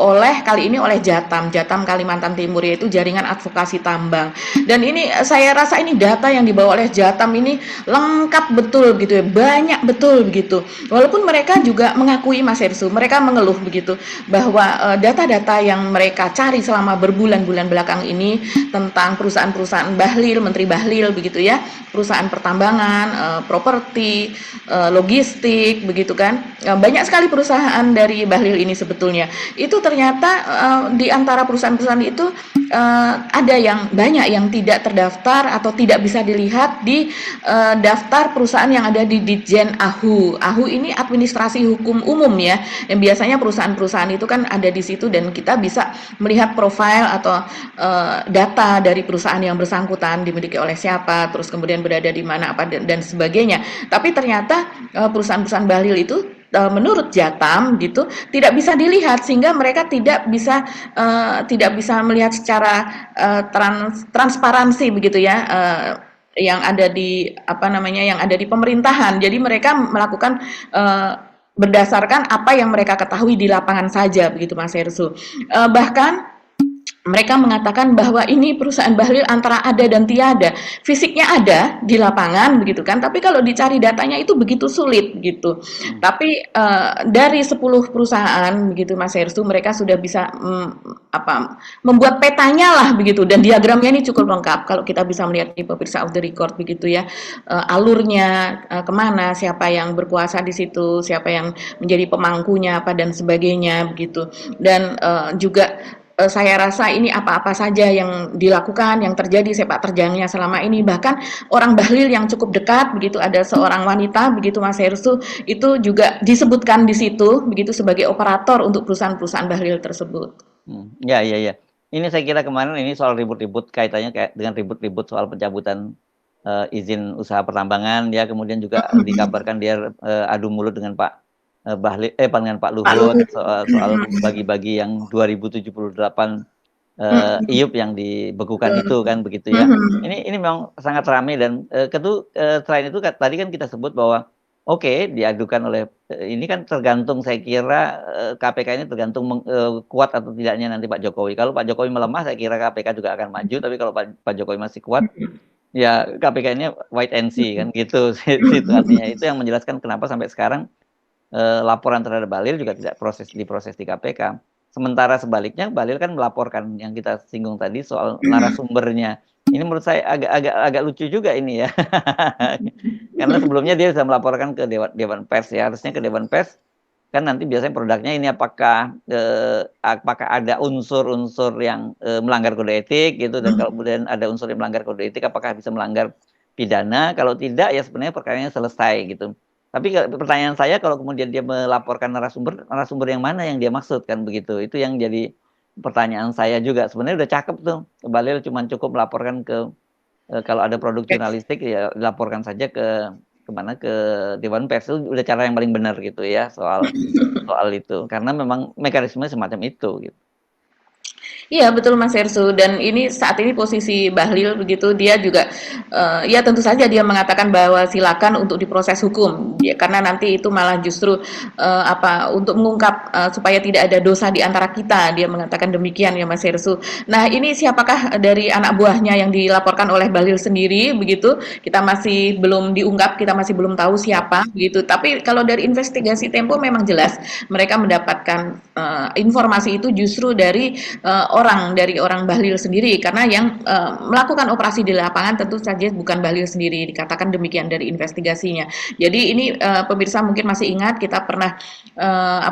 kali ini oleh Jatam Kalimantan Timur, yaitu Jaringan Advokasi Tambang. Dan ini saya rasa ini data yang dibawa oleh Jatam ini lengkap betul gitu ya, banyak betul begitu. Walaupun mereka juga mengakui Mas Hersu, mereka mengeluh begitu bahwa data-data yang mereka cari selama berbulan-bulan belakang ini tentang perusahaan-perusahaan Bahlil, Menteri Bahlil begitu ya, perusahaan pertambangan, properti, logistik begitu kan. Banyak sekali perusahaan dari Bahlil ini sebetulnya. Itu ternyata di antara perusahaan-perusahaan itu ada yang banyak yang tidak terdaftar atau tidak bisa dilihat di daftar perusahaan yang ada di Ditjen AHU. AHU ini administrasi hukum umum ya, yang biasanya perusahaan-perusahaan itu kan ada di situ dan kita bisa melihat profil atau data dari perusahaan yang bersangkutan dimiliki oleh siapa, terus kemudian berada di mana apa dan sebagainya. Tapi ternyata perusahaan-perusahaan Bahlil itu menurut Jatam gitu tidak bisa dilihat, sehingga mereka tidak bisa melihat secara transparansi begitu ya, yang ada di yang ada di pemerintahan. Jadi mereka melakukan berdasarkan apa yang mereka ketahui di lapangan saja begitu Mas Hersu. Bahkan mereka mengatakan bahwa ini perusahaan Bahlil antara ada dan tiada. Fisiknya ada di lapangan begitu kan, tapi kalau dicari datanya itu begitu sulit gitu. Tapi dari 10 perusahaan begitu Mas Hersu, mereka sudah bisa membuat petanya lah begitu, dan diagramnya ini cukup lengkap kalau kita bisa melihat di pemirsa off the record begitu ya. Alurnya kemana, siapa yang berkuasa di situ, siapa yang menjadi pemangkunya apa dan sebagainya begitu. Dan juga saya rasa ini apa-apa saja yang dilakukan, yang terjadi sepak terjangnya selama ini, bahkan orang Bahlil yang cukup dekat begitu, ada seorang wanita begitu Mas Hersu, itu juga disebutkan di situ begitu sebagai operator untuk perusahaan-perusahaan Bahlil tersebut. Ya. Ini saya kira kemarin ini soal ribut-ribut kaitannya kayak dengan ribut-ribut soal pencabutan izin usaha pertambangan ya, kemudian juga dikabarkan dia adu mulut dengan Pak Bahlil dengan Pak Luhut soal bagi-bagi yang 2078 IUP yang dibekukan itu kan begitu ya. Ini memang sangat ramai dan selain itu tadi kan kita sebut bahwa diadukan oleh ini kan tergantung, saya kira KPK ini tergantung kuat atau tidaknya nanti Pak Jokowi. Kalau Pak Jokowi melemah, saya kira KPK juga akan maju, tapi kalau Pak Jokowi masih kuat ya KPK ini wait and see kan gitu situasinya. Itu yang menjelaskan kenapa sampai sekarang laporan terhadap Bahlil juga tidak diproses di KPK. Sementara sebaliknya Bahlil kan melaporkan yang kita singgung tadi soal narasumbernya. Ini menurut saya agak lucu juga ini ya. Karena sebelumnya dia sudah melaporkan ke Dewan Pers ya. Harusnya ke Dewan Pers kan nanti biasanya produknya ini apakah ada unsur-unsur yang melanggar kode etik gitu, dan kalau kemudian ada unsur yang melanggar kode etik apakah bisa melanggar pidana. Kalau tidak ya sebenarnya perkaranya selesai gitu. Tapi pertanyaan saya, kalau kemudian dia melaporkan narasumber yang mana yang dia maksud kan begitu. Itu yang jadi pertanyaan saya juga. Sebenarnya udah cakep tuh. Bahlil cuma cukup melaporkan kalau ada produk jurnalistik ya laporkan saja ke Dewan Pers. Itu udah cara yang paling benar gitu ya soal itu. Karena memang mekanisme semacam itu gitu. Iya betul Mas Hersu, dan ini saat ini posisi Bahlil begitu, dia juga ya tentu saja dia mengatakan bahwa silakan untuk diproses hukum ya, karena nanti itu malah justru untuk mengungkap supaya tidak ada dosa di antara kita, dia mengatakan demikian ya Mas Hersu. Nah ini siapakah dari anak buahnya yang dilaporkan oleh Bahlil sendiri begitu, kita masih belum diungkap, kita masih belum tahu siapa begitu. Tapi kalau dari investigasi Tempo memang jelas mereka mendapatkan informasi itu justru dari orang Bahlil sendiri, karena yang melakukan operasi di lapangan tentu saja bukan Bahlil sendiri, dikatakan demikian dari investigasinya. Jadi ini pemirsa mungkin masih ingat kita pernah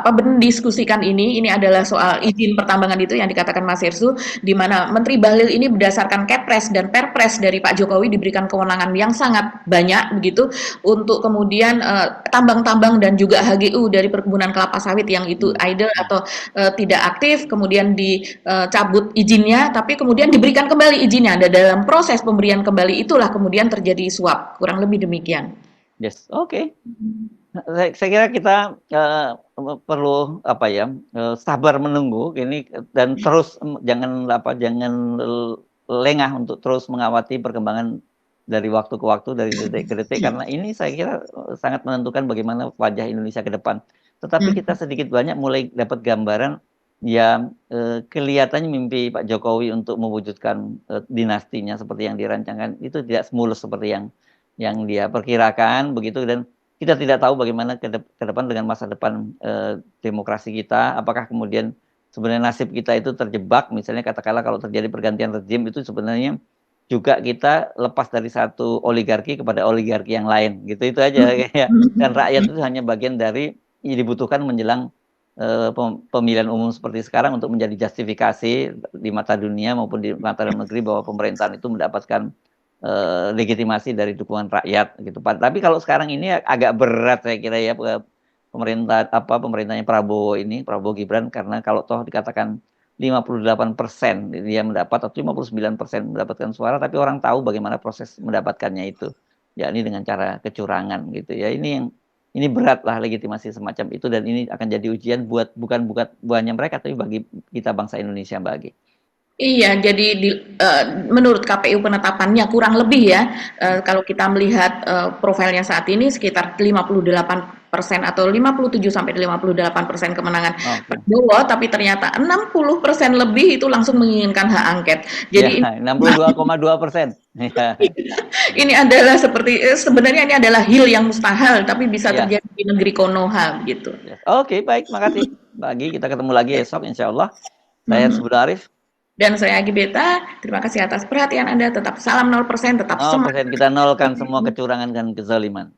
mendiskusikan ini adalah soal izin pertambangan itu yang dikatakan Mas Hersu, di mana Menteri Bahlil ini berdasarkan Kepres dan Perpres dari Pak Jokowi diberikan kewenangan yang sangat banyak begitu untuk kemudian tambang-tambang dan juga HGU dari perkebunan kelapa sawit yang itu idle atau tidak aktif, kemudian dicabut izinnya, tapi kemudian diberikan kembali izinnya. Dan dalam proses pemberian kembali itulah kemudian terjadi suap, kurang lebih demikian. Yes, oke. Nah, saya kira kita, perlu apa ya, sabar menunggu ini dan terus, jangan lengah untuk terus mengawati perkembangan dari waktu ke waktu, dari detik ke detik, karena ini saya kira, sangat menentukan bagaimana wajah Indonesia ke depan. Tetapi kita sedikit banyak mulai dapat gambaran, ya, kelihatannya mimpi Pak Jokowi untuk mewujudkan, dinastinya seperti yang dirancangkan itu tidak semulus seperti yang dia perkirakan begitu, dan kita tidak tahu bagaimana ke depan dengan masa depan, demokrasi kita. Apakah kemudian sebenarnya nasib kita itu terjebak, misalnya katakanlah kalau terjadi pergantian rezim itu sebenarnya juga kita lepas dari satu oligarki kepada oligarki yang lain, gitu. Itu aja ya. Dan rakyat itu hanya bagian dari dibutuhkan menjelang, pemilihan umum seperti sekarang untuk menjadi justifikasi di mata dunia maupun di mata dalam negeri bahwa pemerintahan itu mendapatkan legitimasi dari dukungan rakyat gitu, Pak. Tapi kalau sekarang ini agak berat saya kira ya, pemerintahnya Prabowo Gibran, karena kalau toh dikatakan 58% dia mendapat atau 59% mendapatkan suara, tapi orang tahu bagaimana proses mendapatkannya itu, yakni dengan cara kecurangan gitu ya. Ini beratlah legitimasi semacam itu, dan ini akan jadi ujian bukan hanya mereka, tapi bagi kita bangsa Indonesia, Mbak Agi. Iya, jadi menurut KPU penetapannya kurang lebih ya, kalau kita melihat profilnya saat ini sekitar 58% atau 57-58% kemenangan Prabowo, tapi ternyata 60% lebih itu langsung menginginkan hak angket. Jadi ya, 62,2%. ini adalah sebenarnya ini adalah hil yang mustahil, tapi bisa Ya. terjadi di negeri Konoha gitu. Yes. Oke, baik, makasih Mbak Agi. Kita ketemu lagi esok insya Allah. Saya Budha Arif. Dan saya Agi Beta, terima kasih atas perhatian Anda. Tetap salam 0%, tetap semangat. 0%, kita nolkan semua kecurangan dan kezaliman.